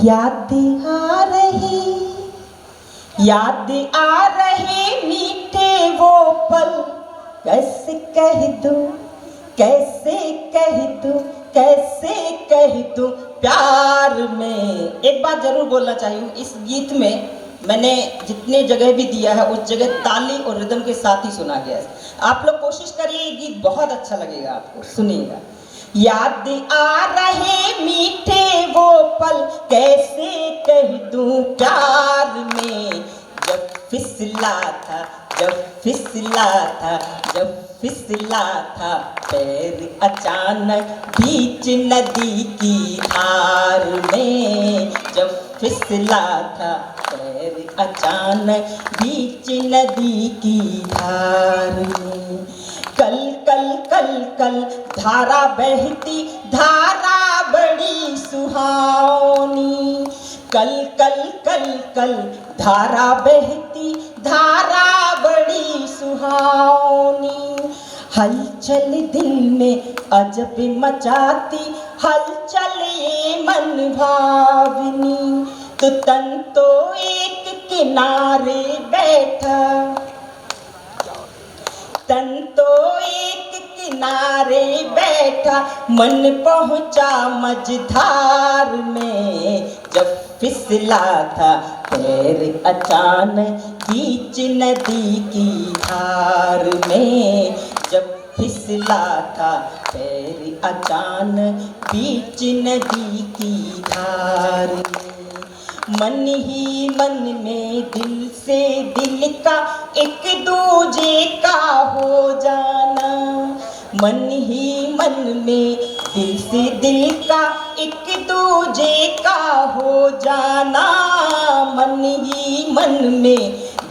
याद आ रहे मीठे वो पल, कैसे कह दूं कैसे कह दूं प्यार में। एक बात जरूर बोलना चाहिए, इस गीत में मैंने जितने जगह भी दिया है उस जगह ताली और रिदम के साथ ही सुना गया है। आप लोग कोशिश करिए, ये गीत बहुत अच्छा लगेगा आपको, सुनिएगा। याद आ रहे मीठे वो पल, कैसे कह दूं प्यार में। जब फिसला था पैर अचानक बीच नदी की धार में। जब फिसला था पैर अचानक बीच नदी की धार में। कल धारा बहती, धारा बड़ी सुहावनी। कल धारा बहती, धारा बड़ी सुहावनी। हलचल दिल में अजब मचाती, हलचल ये मन भावनी। तो तन तो एक किनारे बैठा, मन पहुंचा मझधार में। जब फिसला था पैर अचानक बीच नदी की धार में। जब फिसला था पैर अचानक बीच नदी की धार में। मन ही मन में दिल से दिल का एक दूजे का हो जाना। मन ही मन में दिल से दिल का एक दूजे का हो जाना। मन ही मन में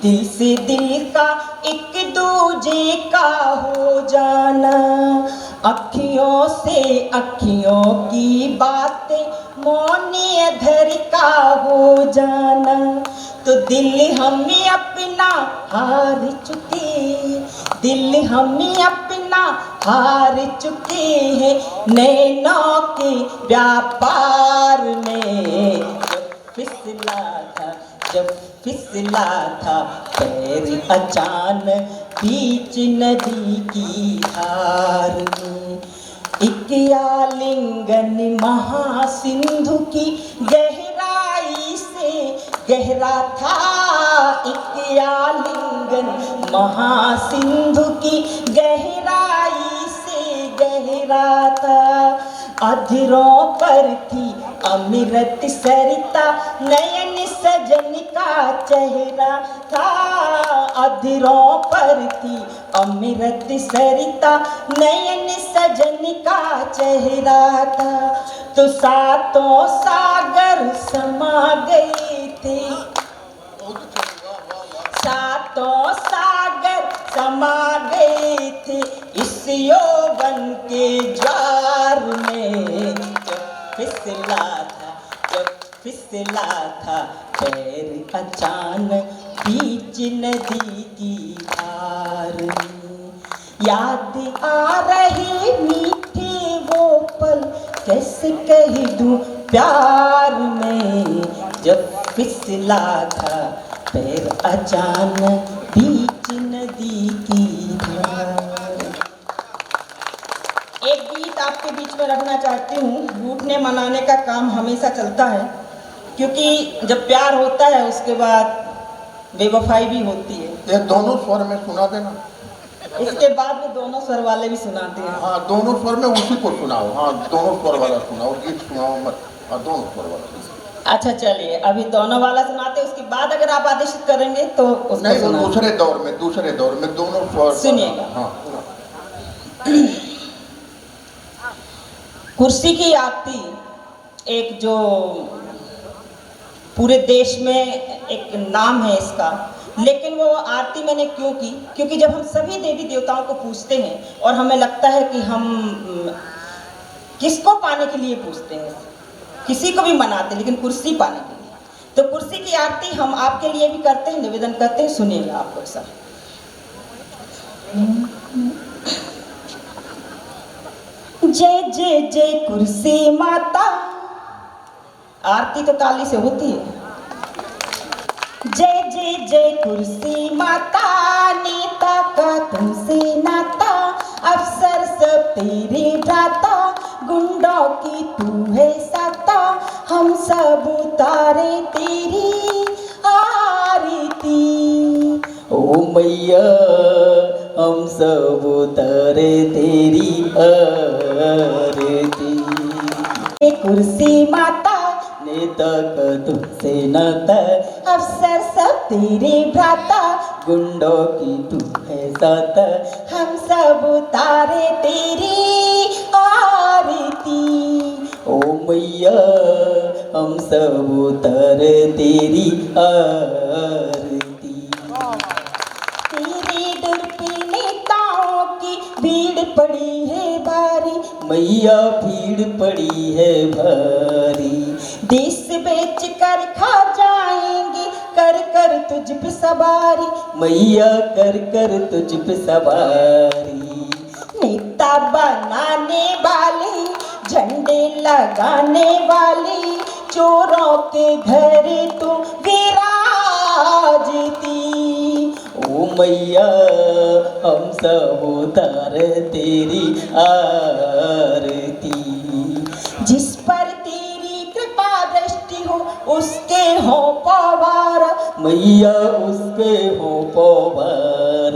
दिल से दिल का एक दूजे का हो जाना। अखियों से अखियों की बातें मौनी अधर का हो जाना। तो दिल हमें अपना हार चुके, दिल हमें अपना हार चुके हैं नैनों के व्यापार में। जब फिसला था पैर अचानक बीच नदी की धार में। एक आलिंगन महासिंधु की गहराई से गहरा था। एक आलिंगन महासिंधु की गहराई से गहरा था। अधरों पर थी अमृत सरिता, नयन सजन का चेहरा था। अधरों पर थी अमृत सरिता, नयन सजन का चेहरा था। तो सातों सागर समा गए थे, सातों सागर समा गए थे इस यौवन के ज्वार में। जब फिसला था पैर अचानक बीच नदी की धार में। याद आ रहे मीठे वो पल, कैसे कह दूं प्यार में। जब फिसला था पैर अचानक बीच नदी की धार। एक गीत आपके बीच में रखना चाहती हूँ। रूठने मनाने का काम हमेशा चलता है, क्योंकि जब प्यार होता है उसके बाद बेवफाई भी होती है। ये दोनों स्वर में सुना देना। इसके बाद में दोनों स्वर वाले भी सुनाते हैं। हाँ, दोनों स्वर में उसी को सुनाओ। हाँ, दोनों स्वर वाला सुनाओ, गीत सुनाओ मत। हाँ, दोनों स्वर वाला। अच्छा चलिए, अभी दोनों वाला सुनाते, उसके बाद अगर आप आदेशित करेंगे तो उसको नहीं, वो सुना। दूसरे दौर में दोनों स्वर। सुनिएगा। हाँ। कुर्सी की आरती एक जो पूरे देश में एक नाम है इसका, लेकिन वो आरती मैंने क्यों की, क्योंकि जब हम सभी देवी देवताओं को पूजते हैं और हमें लगता है कि हम किसको पाने के लिए पूजते हैं, किसी को भी मनाते, लेकिन कुर्सी पाने के लिए, तो कुर्सी की आरती हम आपके लिए भी करते हैं, निवेदन करते हैं। सुनिएगा आप लोग सब। जय जय जय कुर्सी माता, आरती तो ताली से होती है। जय जय जय कुर्सी माता, नेता का तुमसे नाता, अफसर सब तेरे भ्राता, गुंडों की तू है साता, हम सब उतारे तेरी आरती। ओ मैया हम सब उतारे तेरी आरती। कुर्सी माता, नेता का तुमसे नाता, अफसर सब तेरे भ्राता, गुंडों की तू है साता, हम सब उतारे तेरी आरती। ओ मैया हम सब उतारे तेरी आरती। तेरे दर पे नेताओं की भीड़ पड़ी है भारी, मैया भीड़ पड़ी है भारी, देश बेच कर खा जाएंगे, कर कर तुझ पे सवारी, मैया कर कर तुझ पे सवारी। नेता बनाने वाली, झंडे लगाने वाली, चोरों के घर तू विराजती। ओ मैया हम सब उतारे तेरी आरती। जिस पर तेरी कृपा दृष्टि हो उसके हो पवार, मैया उसके हो पवार।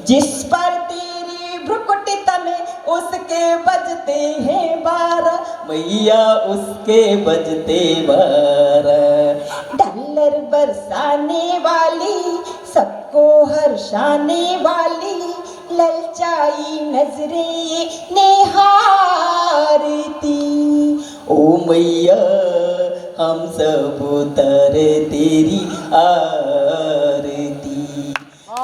जिस पर तेरी भ्रुकुटी तले उसके बजते हैं बार, मैया उसके बजते बार। डॉलर बरसाने वाली, सबको हर्षाने वाली, ललचाई नजरें निहारती। ओ मैया हम सब उतारे तेरी आरती।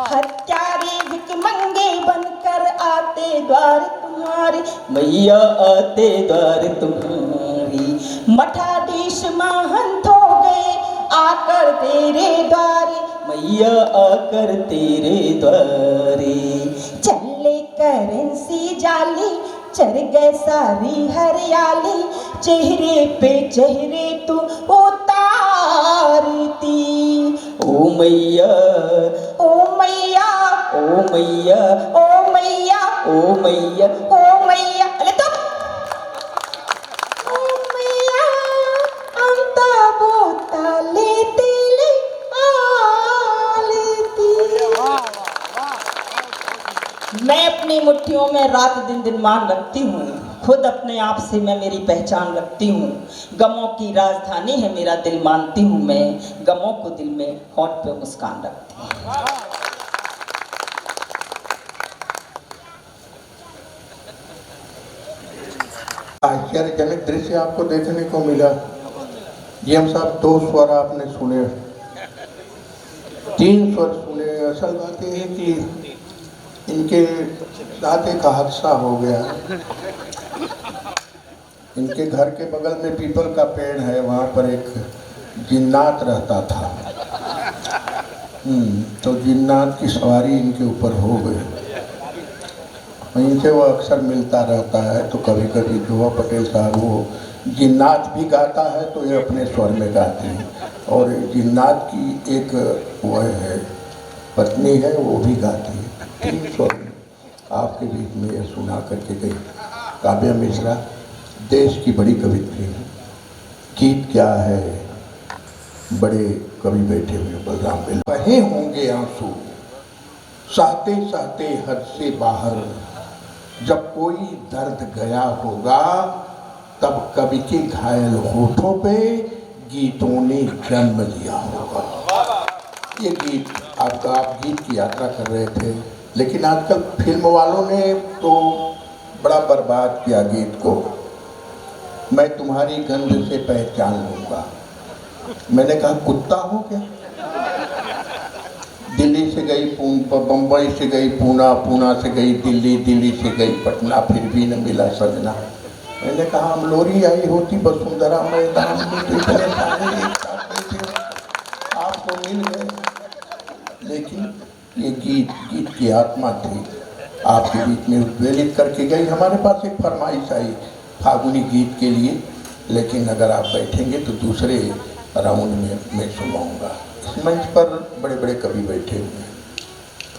हत्यारे भिखमंगे बनकर आते द्वार तुम्हारे, मैया आते द्वार तुम्हारी। मठाधीश महंत हो गए आकर तेरे द्वारे, मैया आकर तेरे द्वारे। चले करेंसी जाली, चर गए सारी हरियाली, चेहरे पे चेहरे तू उतारती। ओ मैया ओ मैया ओ मैया ओ मैया ओ मैया ओ मैया, अरे तो ओ मैया हम तब ताले तेले आलती। मैं अपनी मुट्ठियों में रात दिन दिन मान रखती हूँ, खुद अपने आप से मैं मेरी पहचान रखती हूँ। गमों की राजधानी है मेरा दिल, मानती हूँ मैं गमों को दिल में, होंठ पे मुस्कान रखती हूँ। आश्चर्यजनक दृश्य आपको देखने को मिला। ये हम साहब 2 स्वर आपने सुने, 3 स्वर सुने। असल बात यह है कि इनके साथ एक हादसा हो गया। इनके घर के बगल में पीपल का पेड़ है, वहाँ पर एक जिन्नात रहता था। तो जिन्नात की सवारी इनके ऊपर हो गई। इनसे वो अक्सर मिलता रहता है, तो कभी कभी ध्रुव पटेल साहब वो जिन्नात भी गाता है तो ये अपने स्वर में गाते हैं, और जिन्नात की एक वो है पत्नी है, वो भी गाती है। 3 स्वर में आपके बीच में ये सुना करके गई। काव्या मिश्रा देश की बड़ी कवित्री है। गीत क्या है, बड़े कवि बैठे हुए बलराम बिल। बहे होंगे आंसू सहते सहते हद से बाहर, जब कोई दर्द गया होगा तब कवि के घायल होठों पे गीतों ने जन्म लिया होगा। ये गीत आप गीत की यात्रा कर रहे थे, लेकिन आजकल फिल्म वालों ने तो बड़ा बर्बाद किया गीत को। मैं तुम्हारी गंध से पहचान लूंगा। मैंने कहा कुत्ता हो क्या? दिल्ली से गई बम्बई से गई पूना, पूना से गई दिल्ली, दिल्ली से गई पटना, फिर भी न मिला सजना। मैंने कहा अमलोरी आई होती वसुंधरा मैदान में तो इतने सारे एक साथ थे, आपको मिल गए। लेकिन ये गीत की आत्मा थी, आपके बीच में उद्वेलित करके गई। हमारे पास एक फरमाइश आई फागुनी गीत के लिए, लेकिन अगर आप बैठेंगे तो दूसरे राउंड में मैं सुनाऊंगा। इस मंच पर बड़े बड़े कवि बैठे हुए हैं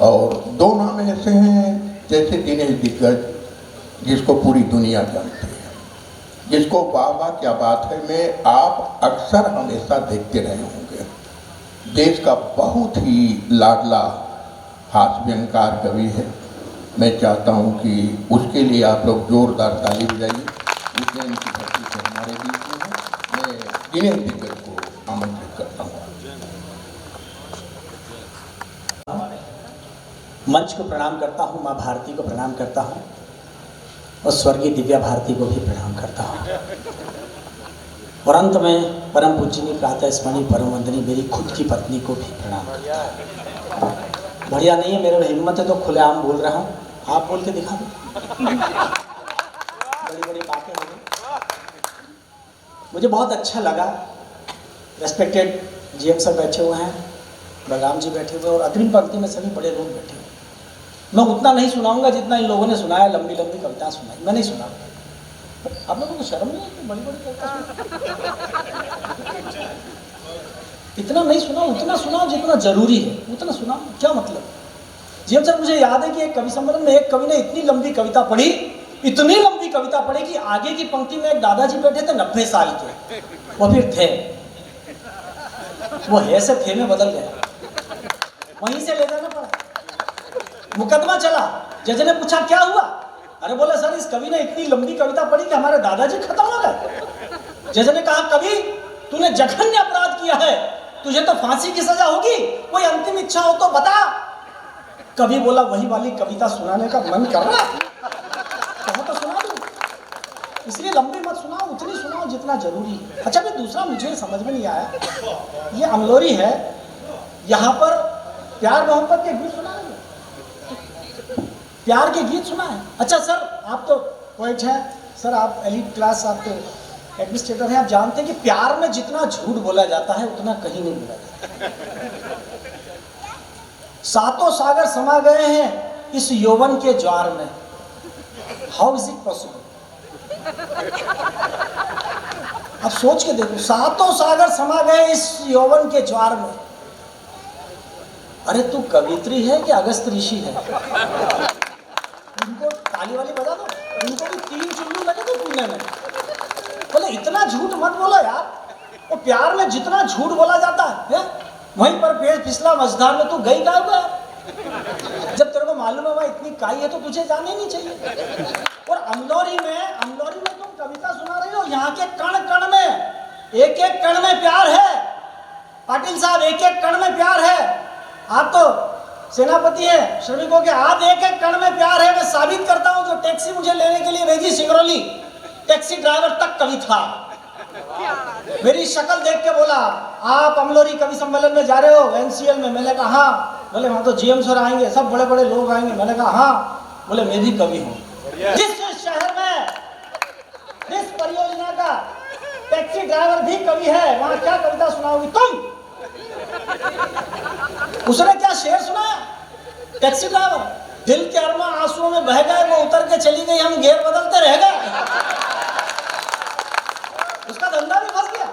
और दो नाम ऐसे हैं जैसे दिनेश दिग्गज, जिसको पूरी दुनिया जानती है, जिसको वाह वाह क्या बात है में आप अक्सर हमेशा देखते रहे होंगे। देश का बहुत ही लाडला हास्य व्यंगकार कवि है। मैं चाहता हूं कि उसके लिए आप लोग जोरदार ताली बजाइए। उज्जैन की धरती से हमारे बीच में है। मैं दिनेश दिग्गज को आमंत्रित करता हूँ। मंच को प्रणाम करता हूँ, माँ भारती को प्रणाम करता हूँ और स्वर्गीय दिव्या भारती को भी प्रणाम करता हूँ। और अंत में परम पूजनीय प्रातः स्मरणीय परम वंदनीय मेरी खुद की पत्नी को भी प्रणाम करता हूँ। बढ़िया नहीं है, मेरे में हिम्मत है तो खुलेआम बोल रहा हूँ, आप बोल के दिखा दो। बड़ी बड़ी बातें हो गई। मुझे बहुत अच्छा लगा। रेस्पेक्टेड जीएम सर बैठे हुए हैं, बलराम जी बैठे हुए और अग्रिम पंक्ति में सभी बड़े लोग बैठे हुए। मैं उतना नहीं सुनाऊंगा जितना इन लोगों ने सुनाया, लंबी लंबी कविता सुनाई, मैं नहीं सुना। आप लोगों को शर्म नहीं है? बड़ी बड़ी कविता इतना नहीं सुनाओ, उतना सुनाओ जितना जरूरी है, उतना सुनाओ। क्या मतलब? जीएम सर, मुझे याद है कि एक कवि सम्मेलन में एक कवि ने इतनी लंबी कविता पढ़ी, इतनी लंबी कविता पढ़ी कि आगे की पंक्ति में एक दादाजी बैठे थे 90 साल के, वो फिर थे, वो है से थे में बदल गए, वहीं से ले जाना पड़ा। मुकदमा चला, जज ने पूछा क्या हुआ? अरे बोले सर इस कवि ने इतनी लंबी कविता पढ़ी कि हमारे दादाजी खत्म हो गए। जज ने कहा कवि तूने जघन्य अपराध किया है, तुझे तो फांसी की सजा होगी, कोई अंतिम इच्छा हो तो बता। कवि बोला वही वाली कविता सुनाने का मन कर रहा है, कहो तो सुना दूं, इसलिए लंबी मत सुनाओ, उतनी सुनाओ जितना जरूरी है। अच्छा फिर दूसरा मुझे समझ में नहीं आया, ये अमलोरी है, यहाँ पर प्यार मोहब्बत के गीत सुना है, प्यार के गीत सुना है। अच्छा सर आप तो पोएट हैं, सर आप एलीट क्लास, आप तो एडमिनिस्ट्रेटर हैं, आप जानते हैं कि प्यार में जितना झूठ बोला जाता है उतना कहीं नहीं बोला जाता। सातों सागर समा गए हैं इस यौवन के ज्वार में, हाउ इज इट पॉसिबल? अब सोच के देखो, सातों सागर समा गए इस यौवन के ज्वार में। अरे तू कवित्री है कि अगस्त ऋषि है? इनको ताली वाली बजा दो, इनको भी 3 चुल्लू लगे थे पीने में। बोले इतना झूठ मत बोलो यार, वो प्यार में जितना झूठ बोला जाता है वहीं पर पेड़ फिसला मझधार में तू गई क्या हुआ? जब तेरे को मालूम है वहाँ इतनी काई है तो तुझे जाना ही नहीं चाहिए। और अमलोरी में तुम कविता सुना रही हो, यहाँ के कण कण में, एक एक कण में प्यार है। पाटिल साहब एक एक कण में प्यार है। आप तो सेनापति है श्रमिकों के, आप एक एक कण में प्यार है। मैं साबित करता हूँ, जो टैक्सी मुझे लेने के लिए भेजी सिंगरौली, टैक्सी ड्राइवर तक कवि था। मेरी शक्ल देख के बोला आप अमलोरी कवि सम्मेलन में जा रहे हो एनसीएल में? मैंने कहा हाँ। बोले वहाँ तो जीएम सर आएंगे, सब बड़े बड़े लोग आएंगे। मैंने कहा हाँ। बोले मैं भी कवि हूँ। जिस शहर में जिस परियोजना का टैक्सी ड्राइवर भी कवि है, वहाँ क्या कविता सुनाओगी तुम? उसने क्या शेर सुनाया? टैक्सी ड्राइवर, दिल के अरमा आंसुओं में बह गए, वो उतर के चली गई, हम घेर बदलते रह गए। उसका धंधा भी फंस गया।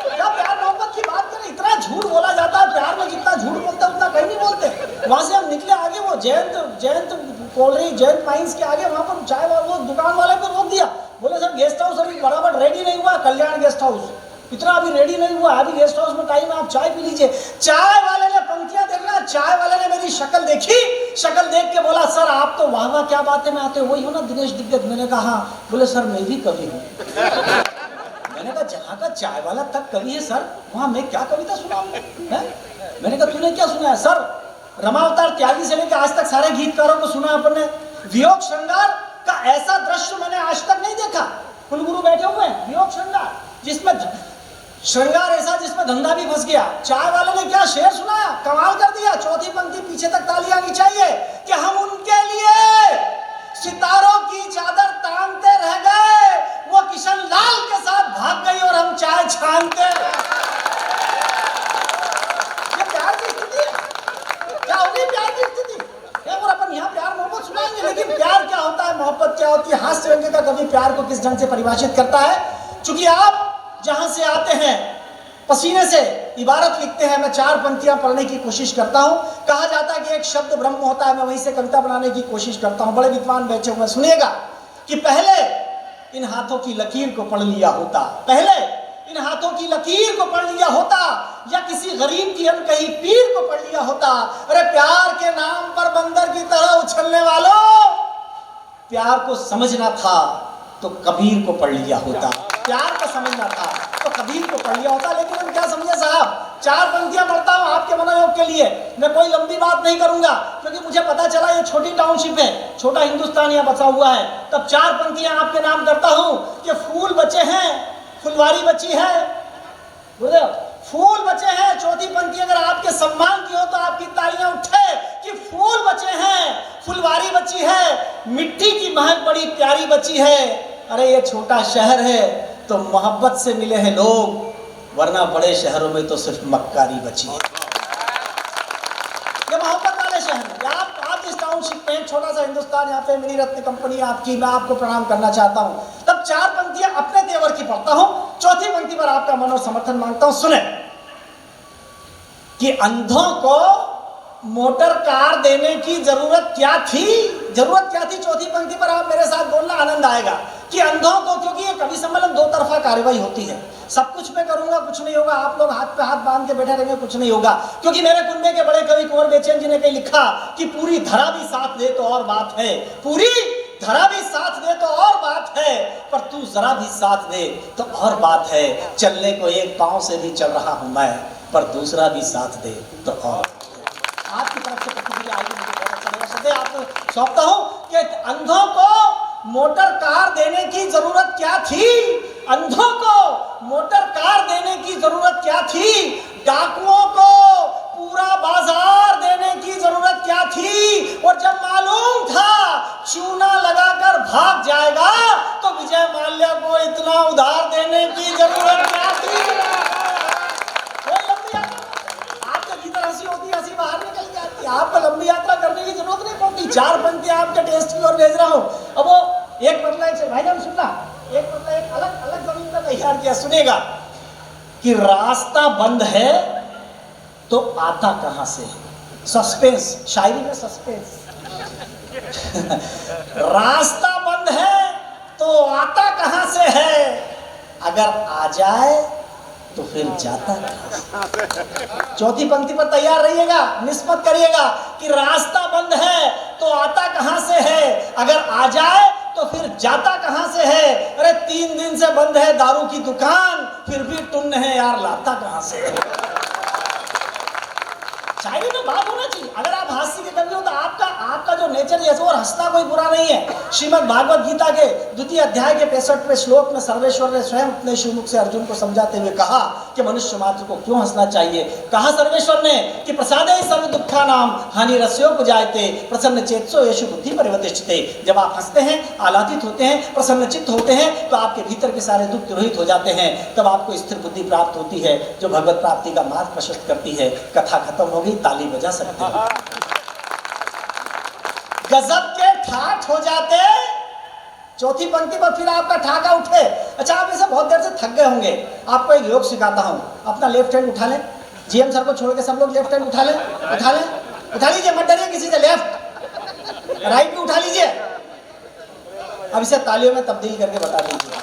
क्या प्यार मोहब्बत की बात करें, इतना झूठ बोला जाता है प्यार में, जितना झूठ बोलते उतना कहीं नहीं बोलते। वहां से हम निकले आगे, वो जयंत कोलरी, जयंत माइंस के आगे, वहां पर चाय वो दुकान वाले को रोक दिया। बोले सर गेस्ट हाउस अभी बराबर रेडी नहीं हुआ, कल्याण गेस्ट हाउस इतना अभी रेडी नहीं हुआ, अभी गेस्ट हाउस में टाइम है, आप चाय पी लीजिए। चाय वाले ने पंक्तियां देखना, चाय वाले ने मेरी मेरी शक्ल देखी, शक्ल देख के बोला सर आप तो वाह वाह क्या बातें में आते हो, वही हो ना दिनेश दिग्गज। मैंने कहा हाँ। बोले सर मैं भी कवि हूँ। मैंने कहा जहाँ का चाय वाला तक कवि है सर, वहाँ मैं क्या कविता सुनाऊंगा? मैंने कहा तूने क्या सुना है? सर रमावतार त्यागी से लेकर आज तक सारे गीतकारों को सुना अपन ने। वियोग श्रृंगार का ऐसा दृश्य मैंने आज तक नहीं देखा। कुलगुरु बैठे हुए हैं, वियोग श्रृंगार जिसमें श्रृंगार ऐसा जिसमें धंधा भी फंस गया। चाय वाले ने क्या शेर सुनाया, कमाल कर दिया। चौथी पंक्ति पीछे तक तालियां आनी चाहिए कि हम उनके लिए सितारों की चादर तानते रह गए, वो किशन लाल के साथ भाग गई और हम चाय छानते। ये प्यार की स्थिति है। क्या होगी प्यार की स्थिति? और अपन यहाँ प्यार मोहब्बत सुनाएंगे, लेकिन प्यार क्या होता है, मोहब्बत क्या होती है? हास्य व्यंग्य का कवि प्यार को किस ढंग से परिभाषित करता है? चूंकि आप जहां से आते हैं पसीने से इबारत लिखते हैं, मैं 4 पंक्तियां पढ़ने की कोशिश करता हूं। कहा जाता है कि एक शब्द ब्रह्म होता है, मैं वहीं से कविता बनाने की कोशिश करता हूं। बड़े विद्वान बैठे हुए, सुनिएगा कि पहले इन हाथों की लकीर को पढ़ लिया होता, पहले इन हाथों की लकीर को पढ़ लिया होता, या किसी गरीब की अनकही पीर को पढ़ लिया होता। अरे प्यार के नाम पर बंदर की तरह उछलने वालों, प्यार को समझना था तो कबीर को पढ़ लिया होता। प्यार को समझना था तो कबीर को पढ़ लिया होता। लेकिन हम क्या समझे साहब, 4 पंक्तियां पढ़ता हूं आपके मनोयोग के लिए। मैं कोई लंबी बात नहीं करूंगा, क्योंकि मुझे पता चला ये छोटी टाउनशिप है, छोटा हिंदुस्तान यहाँ बचा हुआ है। तब 4 पंक्तियां आपके नाम करता हूं कि फूल बचे हैं, फुलवारी बची है। फूल बचे हैं, चौथी पंक्ति अगर आपके सम्मान की हो तो आपकी तालियां उठे कि फूल बचे हैं, फुलवारी बची है, मिट्टी की महक बड़ी प्यारी बची है। अरे ये छोटा शहर है तो मोहब्बत से मिले हैं लोग, वरना बड़े शहरों में तो सिर्फ मक्कारी बची है। ये मोहब्बत वाले शहर में आप इस टाउनशिप में, छोटा सा हिंदुस्तान, यहाँ पे मिनी रत्न कंपनी आपकी, मैं आपको प्रणाम करना चाहता हूँ। तब 4 पंक्तियां अपने तेवर की पढ़ता हूँ, चौथी पंक्ति पर आपका मन और समर्थन मांगता हूँ। सुने कि अंधों को मोटर कार देने की जरूरत क्या थी? जरूरत क्या थी? चौथी पंक्ति पर आप मेरे साथ बोलना, आनंद आएगा कि अंधों को, क्योंकि ये कवि सम्मेलन 2 तरफा कार्रवाई होती है। सब कुछ मैं करूंगा, कुछ नहीं होगा, आप लोग हाथ पे हाथ बांध के बैठे रहेंगे, कुछ नहीं होगा। क्योंकि मेरे कुनबे के बड़े कवि कुंवर बेचैन जी ने कहीं लिखा कि पूरी धरा भी साथ दे तो और बात है, पूरी धरा भी साथ दे तो और बात है, पर तू जरा भी साथ दे तो और बात है। चलने को एक पांव से भी चल रहा हूं मैं, पर दूसरा भी साथ दे तो और। आपकी तरफ से प्रतिक्रिया आएगी, मुझे बहुत अच्छा लगा। सदैव आपको सौंपता हूं कि अंधों को मोटर कार देने की जरूरत क्या थी? अंधों को मोटर कार देने की जरूरत क्या थी? डाकुओं को पूरा बाजार देने की जरूरत क्या थी? और जब मालूम था चूना लगाकर भाग जाएगा तो विजय माल्या को इतना उधार देने की जरूरत क्या थी? हंसी होती, हंसी बाहर निकल जाती है। आपको लंबी यात्रा करने की जरूरत नहीं पड़ती। 4 पंक्तियां आपके टेस्ट की ओर भेज रहा हूं। अब वो एक बदला एक भाईजान सुनना, एक बदला एक अलग अलग जमीन पर तैयार किया। सुनेगा कि रास्ता बंद है तो आता कहां से है? सस्पेंस, शायरी में सस्पेंस। रास्ता बंद है तो आता कहां से है? अगर आ जाए तो फिर जाता कहां? चौथी पंक्ति पर तैयार रहिएगा, निस्बत करिएगा कि रास्ता बंद है तो आता कहां से है, अगर आ जाए तो फिर जाता कहां से है। अरे 3 दिन से बंद है दारू की दुकान, फिर भी टुन्न है यार, लाता कहां से है? शायरी में बात होना चाहिए। अगर आप हास्य के कवि हो तो आपका जो नेचर है और हंसना कोई बुरा नहीं है। श्रीमद् भागवत गीता के 2 अध्याय के 65वें श्लोक में सर्वेश्वर ने स्वयं अपने शिवमुख से अर्जुन को समझाते हुए कहा कि मनुष्य मात्र को क्यों हंसना चाहिए। कहा सर्वेश्वर ने कि प्रसादे सर्व दुखा नाम हानि रस्योपजायते प्रसन्न चेतसो येषु बुद्धि परिवतिष्ठते। जब आप हंसते हैं, आह्लादित होते हैं, प्रसन्न चित्त होते हैं तो आपके भीतर के सारे दुख तिरोहित हो जाते हैं। तब आपको स्थिर बुद्धि प्राप्त होती है जो भगवत प्राप्ति का मार्ग प्रशस्त करती है। कथा खत्म हो गई, ताली बजा सकते हैं। गजब के ठाठ हो जाते। चौथी पंक्ति पर फिर आपका ठाका उठे। अच्छा, आप इसे बहुत देर से थक गए होंगे, आपको एक योग सिखाता हूं। अपना लेफ्ट हैंड उठा लें, जीएम सर को छोड़ के सब लोग लेफ्ट हैंड उठा लें, उठा लीजिए, मत डरिए किसी से। लेफ्ट राइट भी उठा लीजिए। अब इसे तालियों में तब्दील करके बता दीजिए।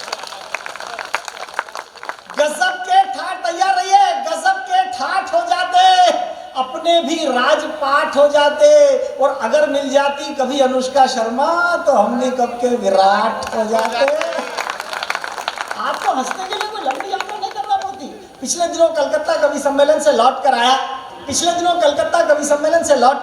गजब के ठाठ, तैयार रहिए। गजब के ठाठ हो जाते अपने भी राजपाट हो जाते, और अगर मिल जाती कभी अनुष्का शर्मा तो हम भी कब के विराट हो जाते। आपको हंसने के लिए कोई लंबी यात्रा नहीं करना पड़ती। पिछले दिनों कलकत्ता कवि सम्मेलन से लौट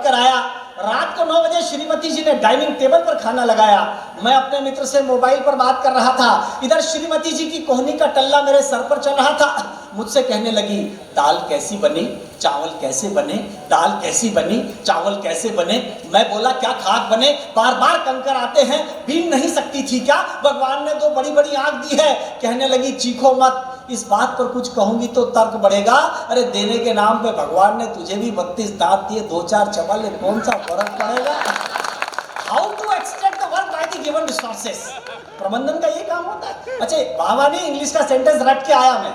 कर आया, रात को 9 बजे श्रीमती जी ने डाइनिंग टेबल पर खाना लगाया। मैं अपने मित्र से मोबाइल पर बात कर रहा था, इधर श्रीमती जी की कोहनी का टल्ला मेरे सर पर चल रहा था। मुझसे कहने लगी, दाल कैसी बनी, चावल कैसे बने, दाल कैसी बनी, चावल कैसे बने। मैं बोला, क्या खाक बने, बार बार कंकर आते हैं, बीन नहीं सकती थी क्या, भगवान ने तो बड़ी बड़ी आंख दी है। कहने लगी, चीखो मत, इस बात पर कुछ कहूंगी तो तर्क बढ़ेगा। अरे देने के नाम पे भगवान ने तुझे भी 32 दांत दिए, 2-4 चबल, कौन सा फर्क पड़ेगा। How to extract the work by the given resources, प्रबंधन का ये काम होता है। अच्छा बाबा ने इंग्लिश का सेंटेंस रट के आया मैं,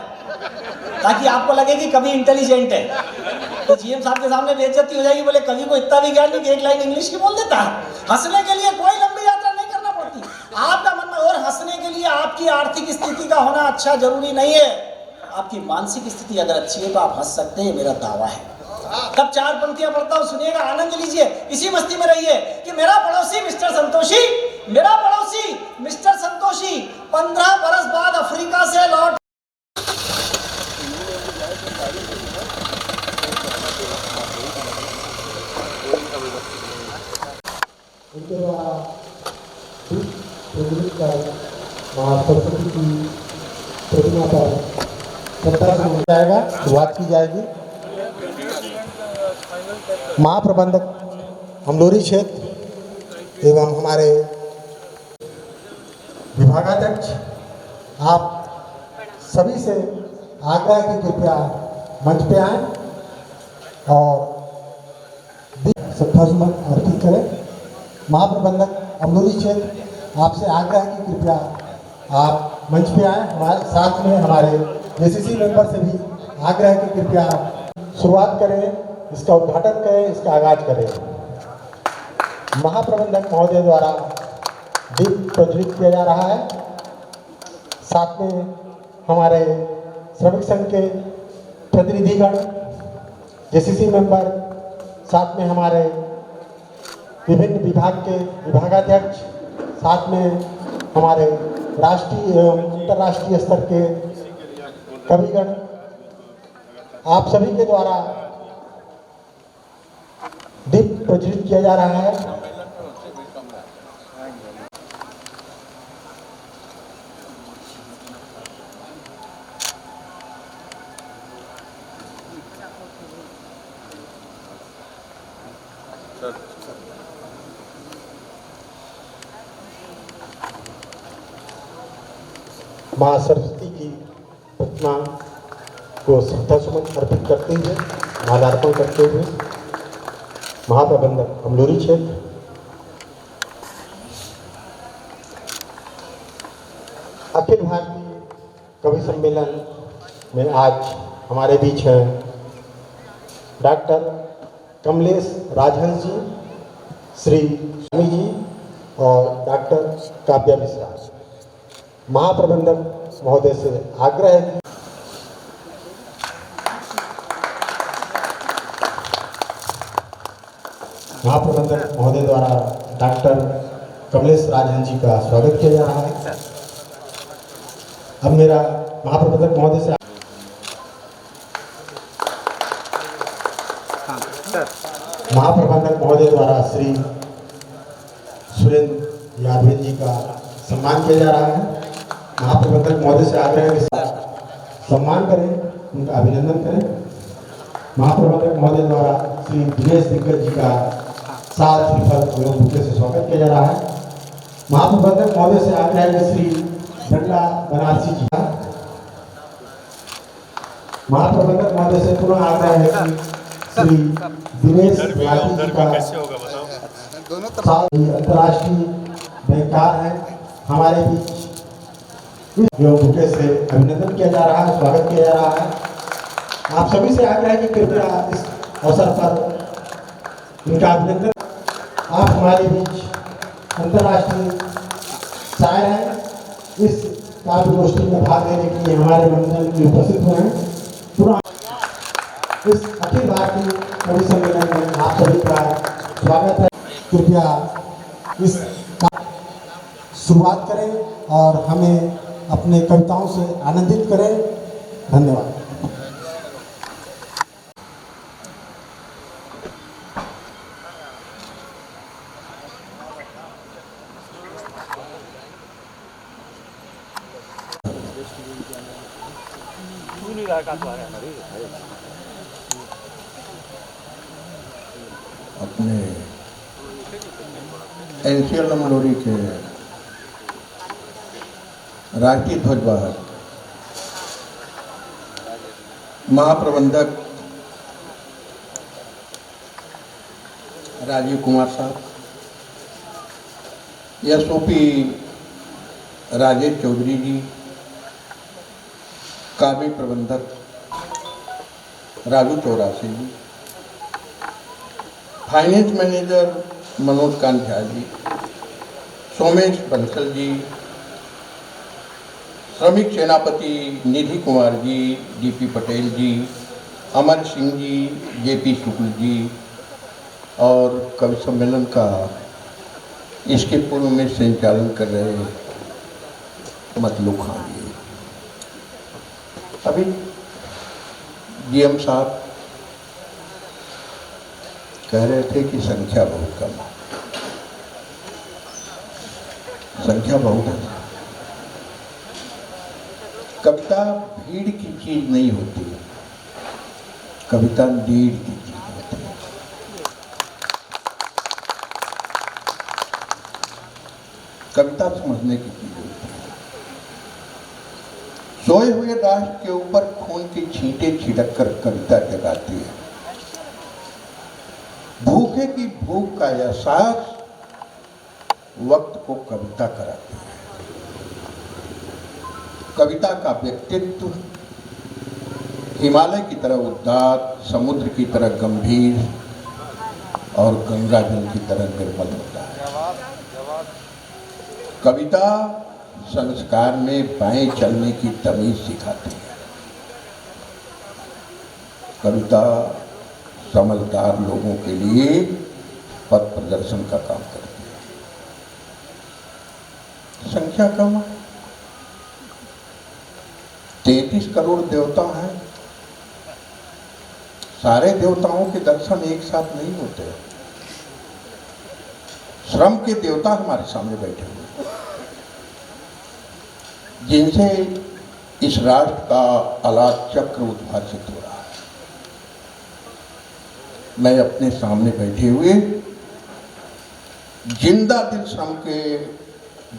ताकि आपको लगे कि कवि इंटेलिजेंट है। तो जीएम साहब के सामने बेइज्जती हो जाएगी, बोले कवि को इतना भी ज्ञान नहीं कि एक लाइन इंग्लिश की बोल देता है। हंसने के लिए कोई लंबी यात्रा नहीं करना पड़ती आपका मन में, और हंसने के लिए आपकी आर्थिक स्थिति का होना अच्छा जरूरी नहीं है। आपकी मानसिक स्थिति अगर अच्छी है तो आप हंस सकते हैं, मेरा दावा है। तब 4 पंक्तियां पढ़ता हूं, सुनिएगा, आनंद लीजिए, इसी मस्ती में रहिए कि मेरा पड़ोसी मिस्टर संतोषी, 15 बरस बाद अफ्रीका से लौट उनके द्वारा सरस्वती की प्रतिमा पर श्रद्धा से जाएगा, शुरुआत की जाएगी। महाप्रबंधक अमलोरी क्षेत्र एवं हमारे विभागाध्यक्ष, आप सभी से आग्रह की कृपया मंच पे आएं और श्रद्धासुमन अर्पित करें। महाप्रबंधक अमलोरी क्षेत्र आपसे आग्रह की कृपया आप मंच पे आएं। हमारे साथ में हमारे जेसीसी मेंबर से भी आग्रह की कृपया शुरुआत करें, इसका उद्घाटन करें, इसका आगाज करें। महाप्रबंधक महोदय द्वारा दीप प्रज्वलित किया जा रहा है। साथ में हमारे श्रमिक संघ के प्रतिनिधिगण, जेसीसी मेंबर, साथ में हमारे विभिन्न विभाग के विभागाध्यक्ष, साथ में हमारे राष्ट्रीय एवं अंतर्राष्ट्रीय स्तर के कविगण, आप सभी के द्वारा दीप प्रज्वलित किया जा रहा है। माँ सरस्वती की प्रतिमा को श्रद्धासुमन अर्पित करते हुए, माल्यार्पण करते हुए महाप्रबंधक अमलोरी क्षेत्र अखिल भारतीय कवि सम्मेलन में आज हमारे बीच हैं डॉक्टर कमलेश राजहंस जी, श्री स्वामी जी और डॉक्टर काव्या मिश्रा। महाप्रबंधक महोदय से आग्रह है कि महाप्रबंधक महोदय द्वारा डॉक्टर कमलेश राजहंस जी का स्वागत किया जा रहा है। अब मेरा महाप्रबंधक महोदय से महाप्रबंधक महोदय द्वारा श्री सुरेंद्र यादव जी का सम्मान किया जा रहा है। महाप्रबंधक महोदय से आग्रह है कि सम्मान करें, उनका अभिनंदन करें। महाप्रबंधक महोदय द्वारा श्री दिनेश दिग्गज जी का 7 श्रीफल एवं बुके से स्वागत किया जा रहा है। महाप्रबंधक महोदय से आग्रह है कि श्री डंडा बनारसी जी का, महाप्रबंधक महोदय से पुनः आग्रह है कि श्री दिनेश दिग्गज जी का अंतर्राष्ट्रीय बैंककार है, हमारे बीच एवं बुके से अभिनंदन किया जा रहा है, स्वागत किया जा रहा है। आप सभी से आग्रह है कि कृपया इस अवसर पर इनका अभिनंदन। आप हमारे बीच अंतर्राष्ट्रीय शायर हैं, इस काव्य गोष्ठी में भाग लेने के लिए हमारे मंच में उपस्थित हुए हैं। इस अखिल भारतीय कवि सम्मेलन में आप सभी का स्वागत है। कृपया इस शुरुआत करें और हमें अपने कविताओं से आनंदित करें। धन्यवाद। अपने एनसीएल लमलोरी के राष्ट्रीय ध्वजवाहक महाप्रबंधक राजीव कुमार साहब, एसओपी राजेश चौधरी जी, काव्य प्रबंधक राजू चौरासी जी, फाइनेंस मैनेजर मनोज कांत झा जी, सोमेश बंसल जी, श्रमिक सेनापति निधि कुमार जी, डीपी पटेल जी, अमर सिंह जी, जेपी शुक्ल जी और कवि सम्मेलन का इसके पूर्व में संचालन कर रहे मतलू खान जी। अभी डीएम साहब कह रहे थे कि संख्या बहुत कम है, संख्या बहुत है। कविता भीड़ की चीज नहीं होती, कविता नीड की चीज होती है। कविता समझने की चीज होती है। सोए हुए राष्ट्र के ऊपर खून की छींटे छिड़क कर कविता जगाती है। भूखे की भूख का एहसास वक्त को कविता कराती है। कविता का व्यक्तित्व हिमालय की तरह उदात्त, समुद्र की तरह गंभीर और गंगा जल की तरह निर्मल होता है। कविता संस्कार में बाएं चलने की तमीज सिखाती है। कविता समझदार लोगों के लिए पथ प्रदर्शन का काम करती है। संख्या कम है, 33 करोड़ देवता हैं। सारे देवताओं के दर्शन एक साथ नहीं होते। श्रम के देवता हमारे सामने बैठे हुए, जिनसे इस राष्ट्र का अलाद चक्र उद्भासित हो रहा है। मैं अपने सामने बैठे हुए जिंदा दिल श्रम के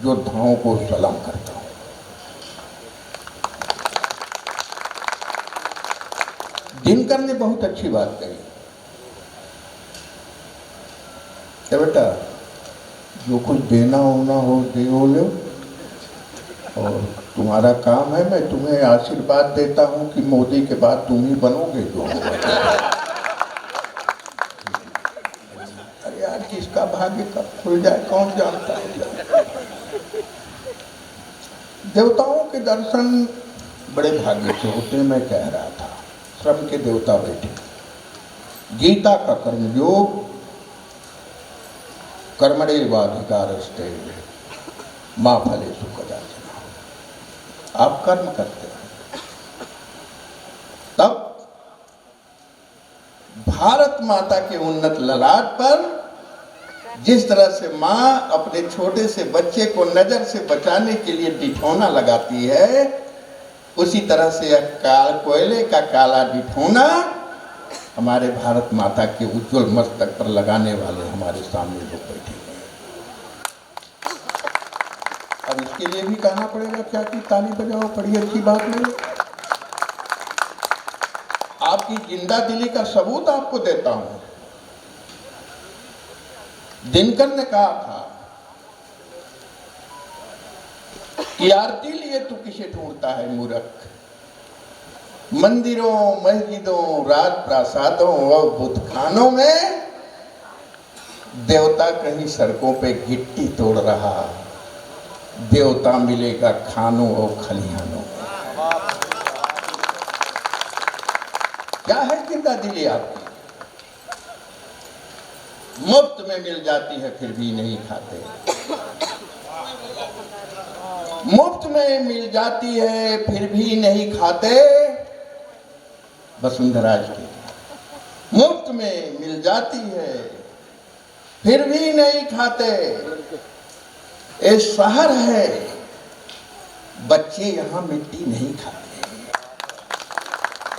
योद्धाओं को सलाम करता हूं। दिनकर ने बहुत अच्छी बात कही। बेटा, जो कुछ देना होना हो दे हो लो, और तुम्हारा काम है, मैं तुम्हें आशीर्वाद देता हूं कि मोदी के बाद तुम ही बनोगे जो होगा। अरे यार, किसका भाग्य कब खुल जाए कौन जानता है। देवताओं के दर्शन बड़े भाग्य से होते। मैं कह रहा था, श्रम के देवता बैठे। गीता का कर्मयोग, कर्मणेवाधिकारस्ते मां फलेषु कदाचन। आप कर्म करते हैं, तब भारत माता के उन्नत ललाट पर जिस तरह से मां अपने छोटे से बच्चे को नजर से बचाने के लिए डिठौना लगाती है, उसी तरह से कोयले का काला डिठौना हमारे भारत माता के उज्जवल मस्तक पर लगाने वाले हमारे सामने लोग बैठे हुए हैं। अब इसके लिए भी कहना पड़ेगा क्या कि ताली बजाओ, बड़ी अच्छी बात नहीं। आपकी जिंदा दिली का सबूत आपको देता हूं। दिनकर ने कहा था कि आरती लिए तू किसे ढूंढता है मूर्ख। मंदिरों, मस्जिदों, राज प्रासादों और बुतखानों में देवता कहीं सड़कों पे गिट्टी तोड़ रहा, देवता मिलेगा खानों और खलिहानों में। क्या है जिंदा दिली आपकी? मुफ्त में मिल जाती है फिर भी नहीं खाते, मुफ्त में मिल जाती है फिर भी नहीं खाते। वसुंधरा जी, मुफ्त में मिल जाती है फिर भी नहीं खाते। ये शहर है, बच्चे यहाँ मिट्टी नहीं खाते।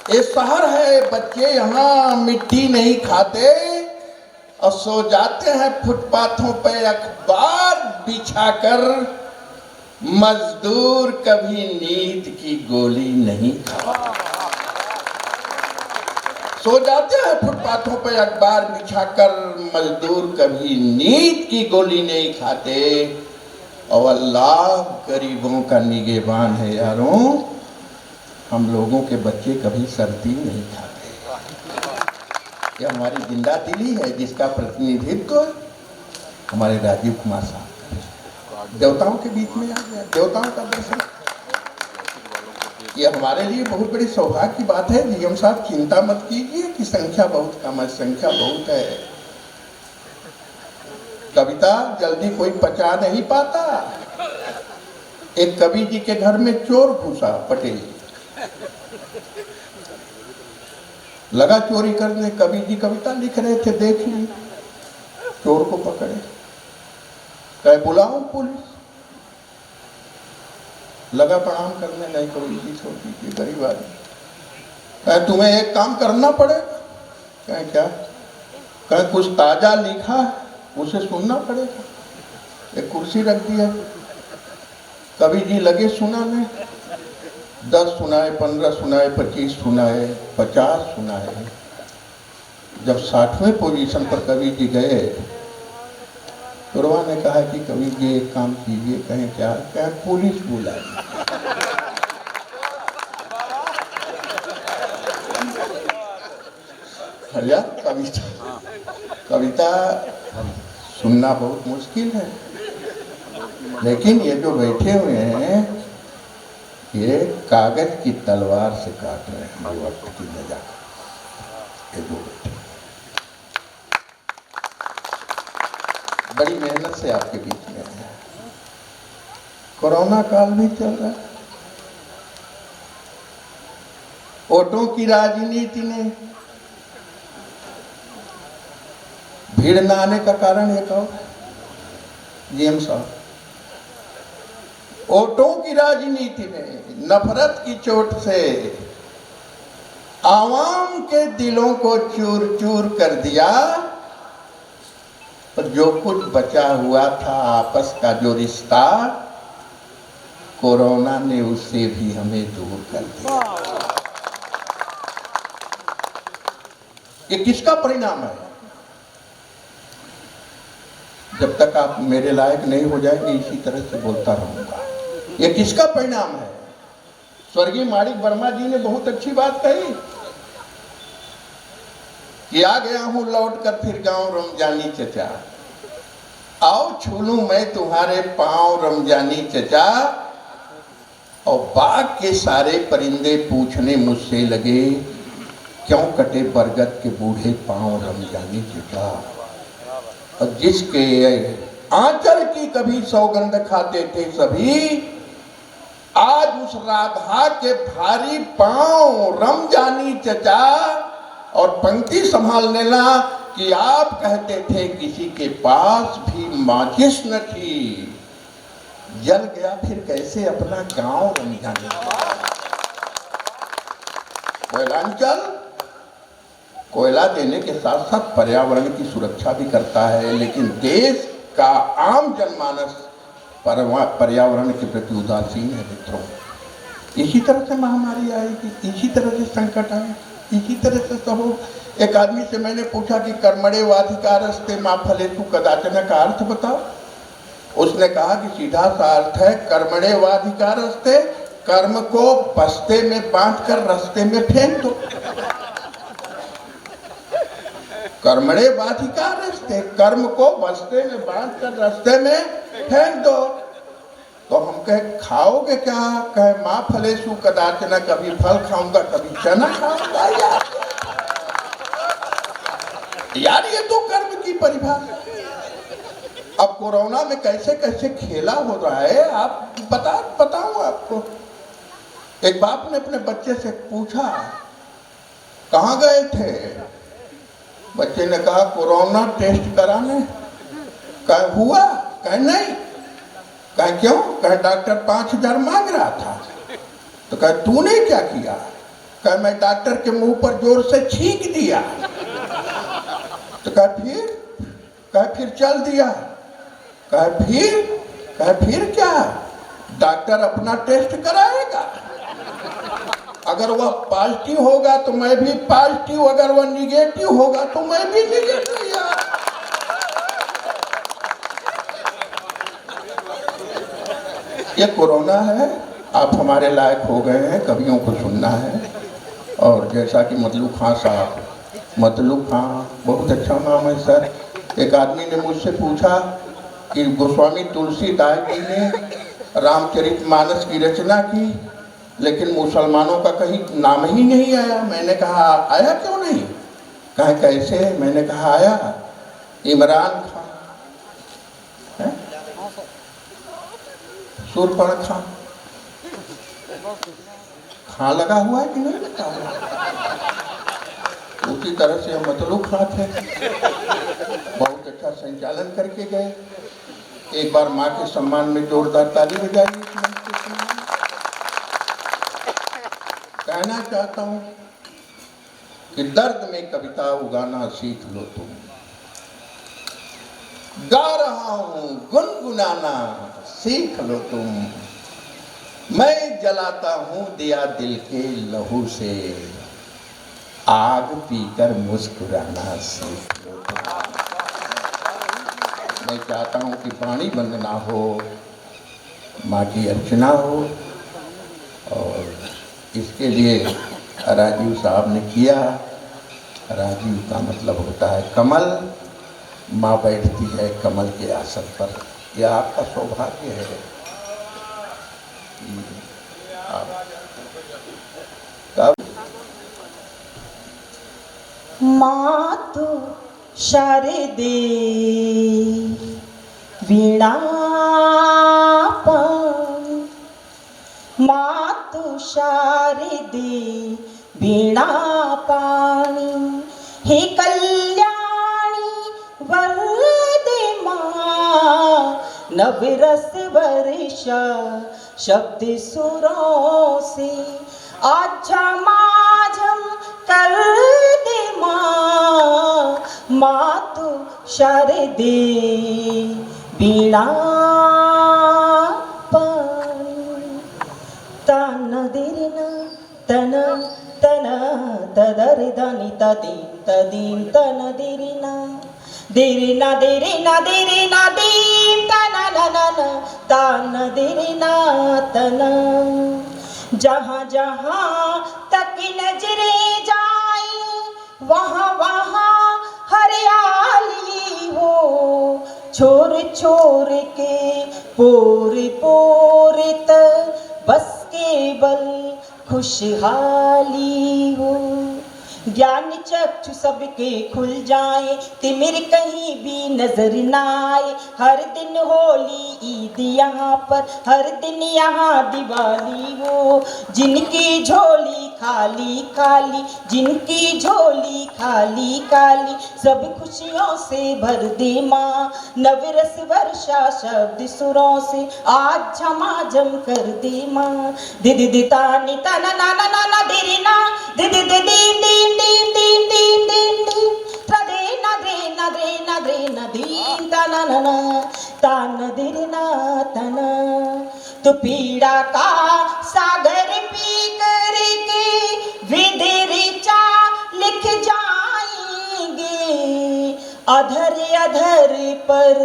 ये शहर है, बच्चे यहाँ मिट्टी नहीं खाते और सो जाते हैं फुटपाथों पे अखबार बिछाकर। मजदूर कभी नींद की गोली नहीं खाता। सो जाते हैं फुटपाथों पे अखबार बिछाकर, मजदूर कभी नींद की गोली नहीं खाते। और अल्लाह गरीबों का निगहबान है यारों, हम लोगों के बच्चे कभी सर्दी नहीं खाते। ये हमारी जिंदा दिली है जिसका प्रतिनिधित्व हमारे राजीव कुमार साहब, देवताओं के बीच में आ गया, देवताओं का दर्शन। ये हमारे लिए बहुत बड़ी सौभाग्य की बात है। जीएम साहब चिंता मत कीजिए कि संख्या बहुत कम है, संख्या बहुत है। कविता जल्दी कोई पचा नहीं पाता। एक कवि जी के घर में चोर घुसा, पटेल लगा चोरी करने। कवि जी कविता लिख रहे थे, देख ली, चोर को पकड़े, कहे बुलाओ पुलिस। लगा प्रणाम करने, नहीं कवि जी छोड़ दीजिए, गरीब आदमी। कहे तुम्हें एक काम करना पड़ेगा। कहे क्या? कहे कुछ ताजा लिखा है, उसे सुनना पड़ेगा। एक कुर्सी रख दिया, कवि जी लगे सुनाने। 10 सुनाए, 15 सुनाए, 25 सुनाए, 50 सुनाए। जब 60वें पोजीशन पर कवि जी गए, गुरुआ ने कहा कि कवि जी एक काम कीजिए। कहें क्या? क्या? पुलिस बुलाइए। भैया कविता सुनना बहुत मुश्किल है, लेकिन ये जो बैठे हुए हैं ये कागज की तलवार से काट रहे हैं वक्त की नजाकत। ये जो बैठे बड़ी मेहनत से आपके बीच में है। कोरोना काल भी चल रहा है, वोटों की राजनीति ने भीड़ न आने का कारण एक और जीएम साहब, वोटों की राजनीति ने नफरत की चोट से आवाम के दिलों को चूर चूर कर दिया। और जो कुछ बचा हुआ था आपस का जो रिश्ता, कोरोना ने उससे भी हमें दूर कर दिया। ये किसका परिणाम है? जब तक आप मेरे लायक नहीं हो जाएंगे इसी तरह से बोलता रहूंगा। ये किसका परिणाम है? स्वर्गीय माणिक वर्मा जी ने बहुत अच्छी बात कही कि आ गया हूं लौट कर फिर गांव रमजानी चचा, आओ छू लूं मैं तुम्हारे पांव रमजानी चचा। और बाग के सारे परिंदे पूछने मुझसे लगे, क्यों कटे बरगद के बूढ़े पांव रमजानी चचा। और जिसके आंचल की कभी सौगंध खाते थे सभी, आज उस राधा के भारी पांव रमजानी चचा। और पंक्ति संभाल लेना कि आप कहते थे किसी के पास भी माचिस न थी, जल गया फिर कैसे अपना गांव रमजानी। कोयलांचल कोयला देने के साथ साथ पर्यावरण की सुरक्षा भी करता है, लेकिन देश का आम जनमानस पर्यावरण के प्रति उदासीन है मित्रों। इसी तरह से महामारी आएगी, इसी तरह से संकट आएगी, इसी तरह से सब हो। एक आदमी से मैंने पूछा कि कर्मणे वाधिकारस्ते मा फलेषु कदाचन का अर्थ बताओ। उसने कहा कि सीधा सा अर्थ है कर्मणे वाधिकारस्ते, कर्म को बस्ते में बांध कर रास्ते में फेंक दो। कर्मणे वाधिकारस्ते, कर्म को बस्ते में बांध कर रास्ते में फेंक दो। तो हम कहे खाओगे क्या? कहे माँ फलेषु कदाचन, कभी फल खाऊंगा कभी चना खाऊंगा। यार यार ये तो कर्म की परिभाषा। अब कोरोना में कैसे कैसे खेला हो रहा है, आप बताऊं आपको। एक बाप ने अपने बच्चे से पूछा कहाँ गए थे, बच्चे ने कहा कोरोना टेस्ट कराने। कहा हुआ? कहा नहीं। कहा क्यों? कहा डॉक्टर 5,000 मांग रहा था। तो कहा तूने क्या किया? कहा मैं डॉक्टर के मुंह पर जोर से छींक दिया। तो कहा फिर? कहा फिर चल दिया। कहा फिर क्या? डॉक्टर अपना टेस्ट कराएगा, अगर वह पॉजिटिव होगा तो मैं भी पॉजिटिव, अगर वह निगेटिव होगा तो मैं भी निगेटिव। यार ये कोरोना है, आप हमारे लायक हो गए हैं, कवियों को सुनना है। और जैसा कि मतलूब खां साहब, मतलूब खां बहुत अच्छा नाम है सर। एक आदमी ने मुझसे पूछा कि गोस्वामी तुलसीदास जी ने रामचरितमानस की रचना की, लेकिन मुसलमानों का कहीं नाम ही नहीं आया। मैंने कहा आया क्यों नहीं? कहा कैसे? मैंने कहा आया, इमरान खान है, शूरपणखा, खां लगा हुआ है कि नहीं लगा हुआ? उसी तरह से हम मतलूब खां थे, बहुत अच्छा संचालन करके गए। एक बार माँ के सम्मान में जोरदार ताली बजाइए। कहना चाहता हूँ कि दर्द में कविता उगाना सीख लो तुम। गा रहा हूँ गुनगुनाना सीख लो तुम। मैं जलाता हूँ दिया दिल के लहू से, आग पीकर मुस्कुराना सीख लो तुम। मैं चाहता हूँ कि पानी बंद ना हो, माँ की अर्चना हो, और इसके लिए राजीव साहब ने किया। राजीव का मतलब होता है कमल, माँ बैठती है कमल के आसन पर। यह आपका सौभाग्य है। आप मातु शारदे वीणा पाणी, मातु शारदे वीणा पाणी, हे कल्याणी वरदे मां, नवरस वर्षा शब्द सुरों से, आच्छा माझम कर दे मां, मातु शारदे वीणा पाणी। तन दिरना तन तन तदर धनि तदीन तदीन तन दिरना दिरना दिरना दिरना दीन तन नन तन दिरना तन। जहाँ जहाँ तक नजरें जाए वहाँ वहाँ हरियाली हो, छोर छोर के पोर पोर तक बस केवल खुशहाली हो। ज्ञान चक्षु सबके खुल जाए, तिमिर कहीं भी नजर न आए। हर दिन होली ईद यहाँ पर, हर दिन यहाँ दिवाली हो। जिनकी झोली खाली खाली, जिनकी झोली खाली खाली, सब खुशियों से भर दे माँ। नवरस वर्षा शब्द सुरों से आज झमाझम कर दे माँ। दिदि दिता निता ना ना ना ना ना दिरि ना दिदि दीम दीम दीम दीम दीम दीम दीम त्रदे ना द्रे ना द्रे ना द्रे ना दीम तना ना ना तान दिरि ना तना। तो पीड़ा का सागर पी करके विधिरिचा लिख जाएंगे, अधर अधर पर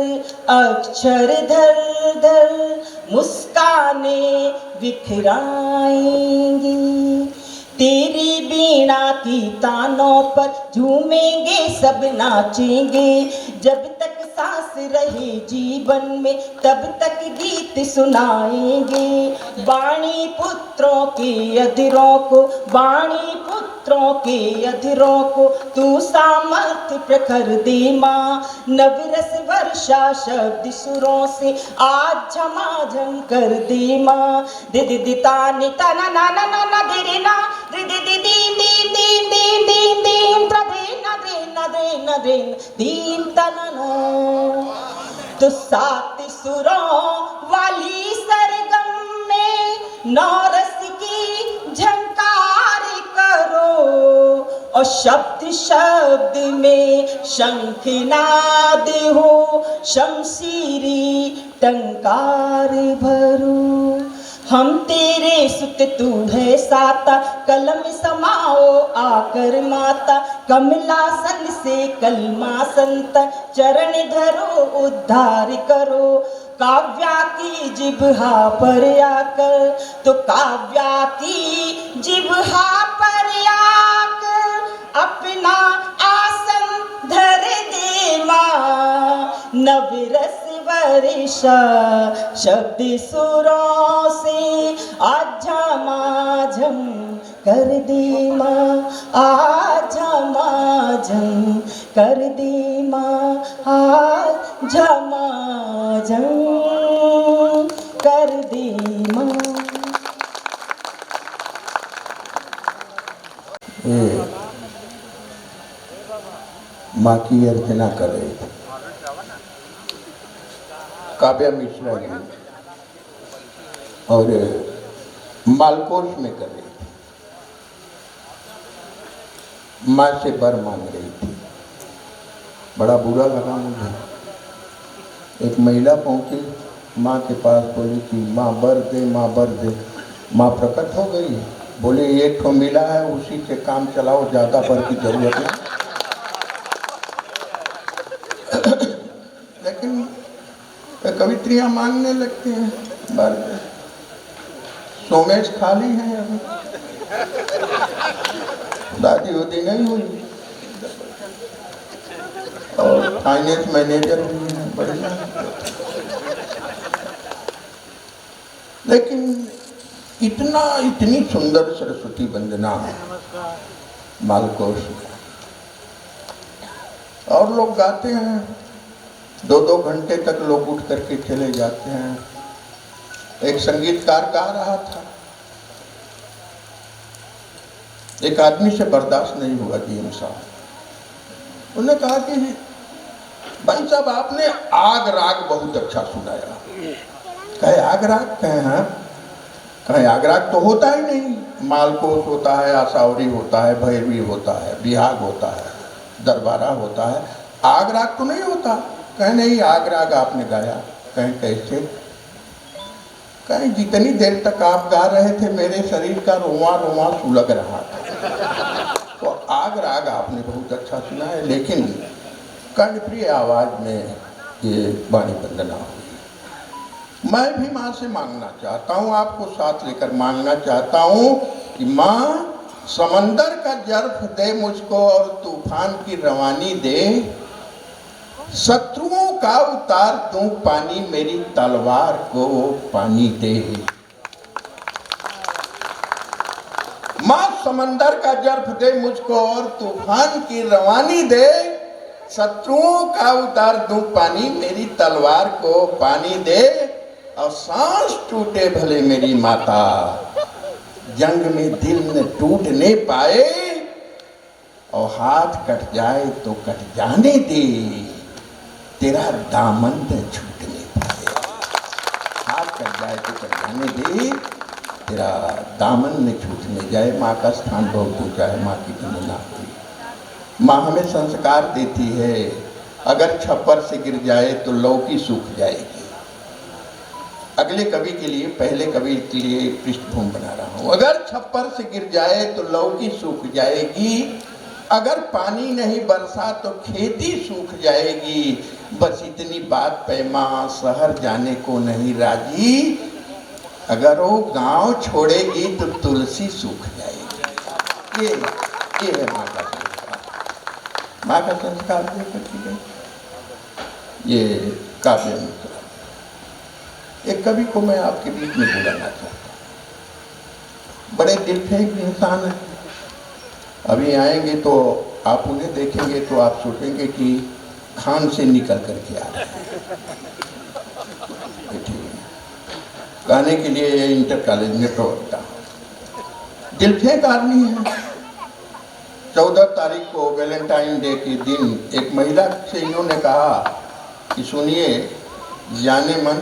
अक्षर धर धर मुस्काने बिखराएंगे। तेरी वीणा की तानों पर झूमेंगे सब नाचेंगे, जब तक सांस रहे जीवन में तब तक गीत सुनाएंगे। वाणी पुत्रों के अधरों को, वाणी पुत्रों के अधरों को तू सामर्थ्य प्रखर दे माँ। नवरस वर्षा शब्द सुरों से आज झमाझम कर दे माँ। दि दि दि ता नि ता ना ना ना ना ना दे रे ना दि दि दि दीन दीन दीन दीन दीन दीन ता दे ना दे ना दे ना दे दीन ता ना ना। तो सात सुरों वाली सरगम में नौरस की झंकार करो और शब्द शब्द में शंखनाद हो, शमशीरी टंकार भरो। हम तेरे सुत तू है साता, कलम समाओ आकर माता। कमलासन से कलमा संत, चरण धरो उद्धार करो। काव्या की जिब्हा पर आकर, तो काव्या की जिब्हा पर आकर अपना आसन धर दे माँ। नवरस वर्षा शब्द सुरों से आज झमाझम कर दे माँ, आज झमाझम कर दे माँ, आज झमाझम कर दे माँ। माँ की अर्चना कर रही थी काव्या मिश्रा जी, और मालकोश में कर रही थी। माँ से वर मांग रही थी। बड़ा बुरा लगा मुझे। एक महिला पहुंची माँ के पास, बोली कि माँ वर दे, माँ वर दे। माँ प्रकट हो गई, बोले एक ठो मिला है उसी से काम चलाओ, ज़्यादा वर की जरूरत नहीं। लेकिन कवित्रियाँ मांगने लगती हैं वर। सोमेश खाली है अभी, दादी उदी नहीं हुई, और फाइनेंस मैनेजर भी है बढ़िया। लेकिन इतनी सुंदर सरस्वती वंदना मालकोश में, और लोग गाते हैं 2-2 घंटे तक लोग उठ करके चले जाते हैं। एक संगीतकार गा रहा था, एक आदमी से बर्दाश्त नहीं हुआ, डीएम साहब। उन्होंने कहा कि भाई साहब आपने आग राग बहुत अच्छा सुनाया। कहे आग राग? कहे हाँ। कहे आग राग तो होता ही नहीं, मालकोश होता है, आसावरी होता है, भैरवी होता है, बिहाग होता है, दरबारा होता है, आग राग तो नहीं होता। कहे नहीं, आग राग आपने गाया। कहे कैसे? कहे जितनी देर तक आप गा रहे थे मेरे शरीर का रोंवा रोंवा सुलग रहा था। तो आग राग आपने बहुत अच्छा सुना है, लेकिन कर्णप्रिय आवाज में ये वाणी वंदना हुई। मैं भी माँ से मांगना चाहता हूँ, आपको साथ लेकर मांगना चाहता हूँ कि माँ समंदर का जर्फ दे मुझको और तूफान की रवानी दे। शत्रुओं का उतार दूं पानी, मेरी तलवार को पानी दे। माँ समंदर का जर्फ दे मुझको और तूफान की रवानी दे। शत्रुओं का उतार दूं पानी, मेरी तलवार को पानी दे। और सांस टूटे भले मेरी माता, जंग में दिल न टूटने पाए। और हाथ कट जाए तो कट जाने दे, तेरा दामन न छूटने पाए। हाथ कट जाए तो कट जाने दे, तेरा दामन न छूटने जाए। माँ का स्थान बहुत ऊंचा है, माँ की वंदना हुई। माँ हमें संस्कार देती है। अगर छप्पर से गिर जाए तो लौकी सूख जाएगी। अगले कवि के लिए, पहले कवि के लिए पृष्ठभूमि बना रहा हूँ। अगर छप्पर से गिर जाए तो लौकी सूख जाएगी। अगर पानी नहीं बरसा तो खेती सूख जाएगी। बस इतनी बात पे माँ शहर जाने को नहीं राजी। अगर वो गांव छोड़ेगी तो तुलसी सूख जाएगी। ये है माँ का संस्कार। माँ का संस्कार देकर की गई। ये काव्य मित्र, एक कवि को मैं आपके बीच में बुलाना चाहता हूँ। बड़े दिलफेक इंसान है। अभी आएंगे तो आप उन्हें देखेंगे तो आप सोचेंगे कि खान से निकल करके आ रहे हैं। गाने के लिए ये इंटर कॉलेज में प्रवक्ता, दिलफेक आदमी है। 14 तारीख को वैलेंटाइन डे के दिन एक महिला से इन्होंने कहा कि सुनिए जाने मन,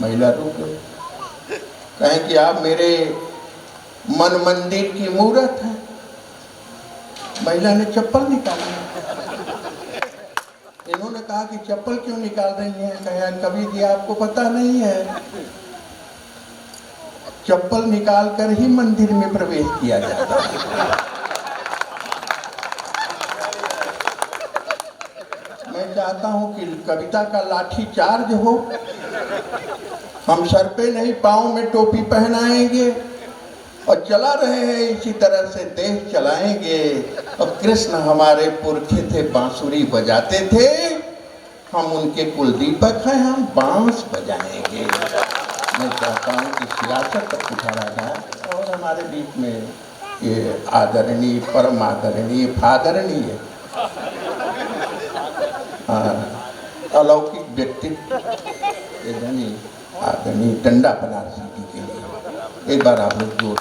महिला रुक गई, कहें कि आप मेरे मन मंदिर की मूरत है। महिला ने चप्पल निकाली। इन्होंने कहा कि चप्पल क्यों निकाल रही हैं? कहा कवि जी आपको पता नहीं है, चप्पल निकाल कर ही मंदिर में प्रवेश किया जाता है। मैं चाहता हूं कि कविता का लाठी चार्ज हो, हम सर पे नहीं पाँव में टोपी पहनाएंगे और चला रहे हैं इसी तरह से देश चलाएंगे। और कृष्ण हमारे पुरखे थे, बांसुरी बजाते थे, हम उनके कुलदीपक हैं, हम बांस बजाएंगे। मैं चाहता हूँ कि सियासत तक उठाया जाए और हमारे बीच में ये आदरणीय, परम आदरणीय, फादरणीय, अलौकिक व्यक्तित्व आदरणीय टंडा बनारसी जी के लिए एक बार आप लोग जोर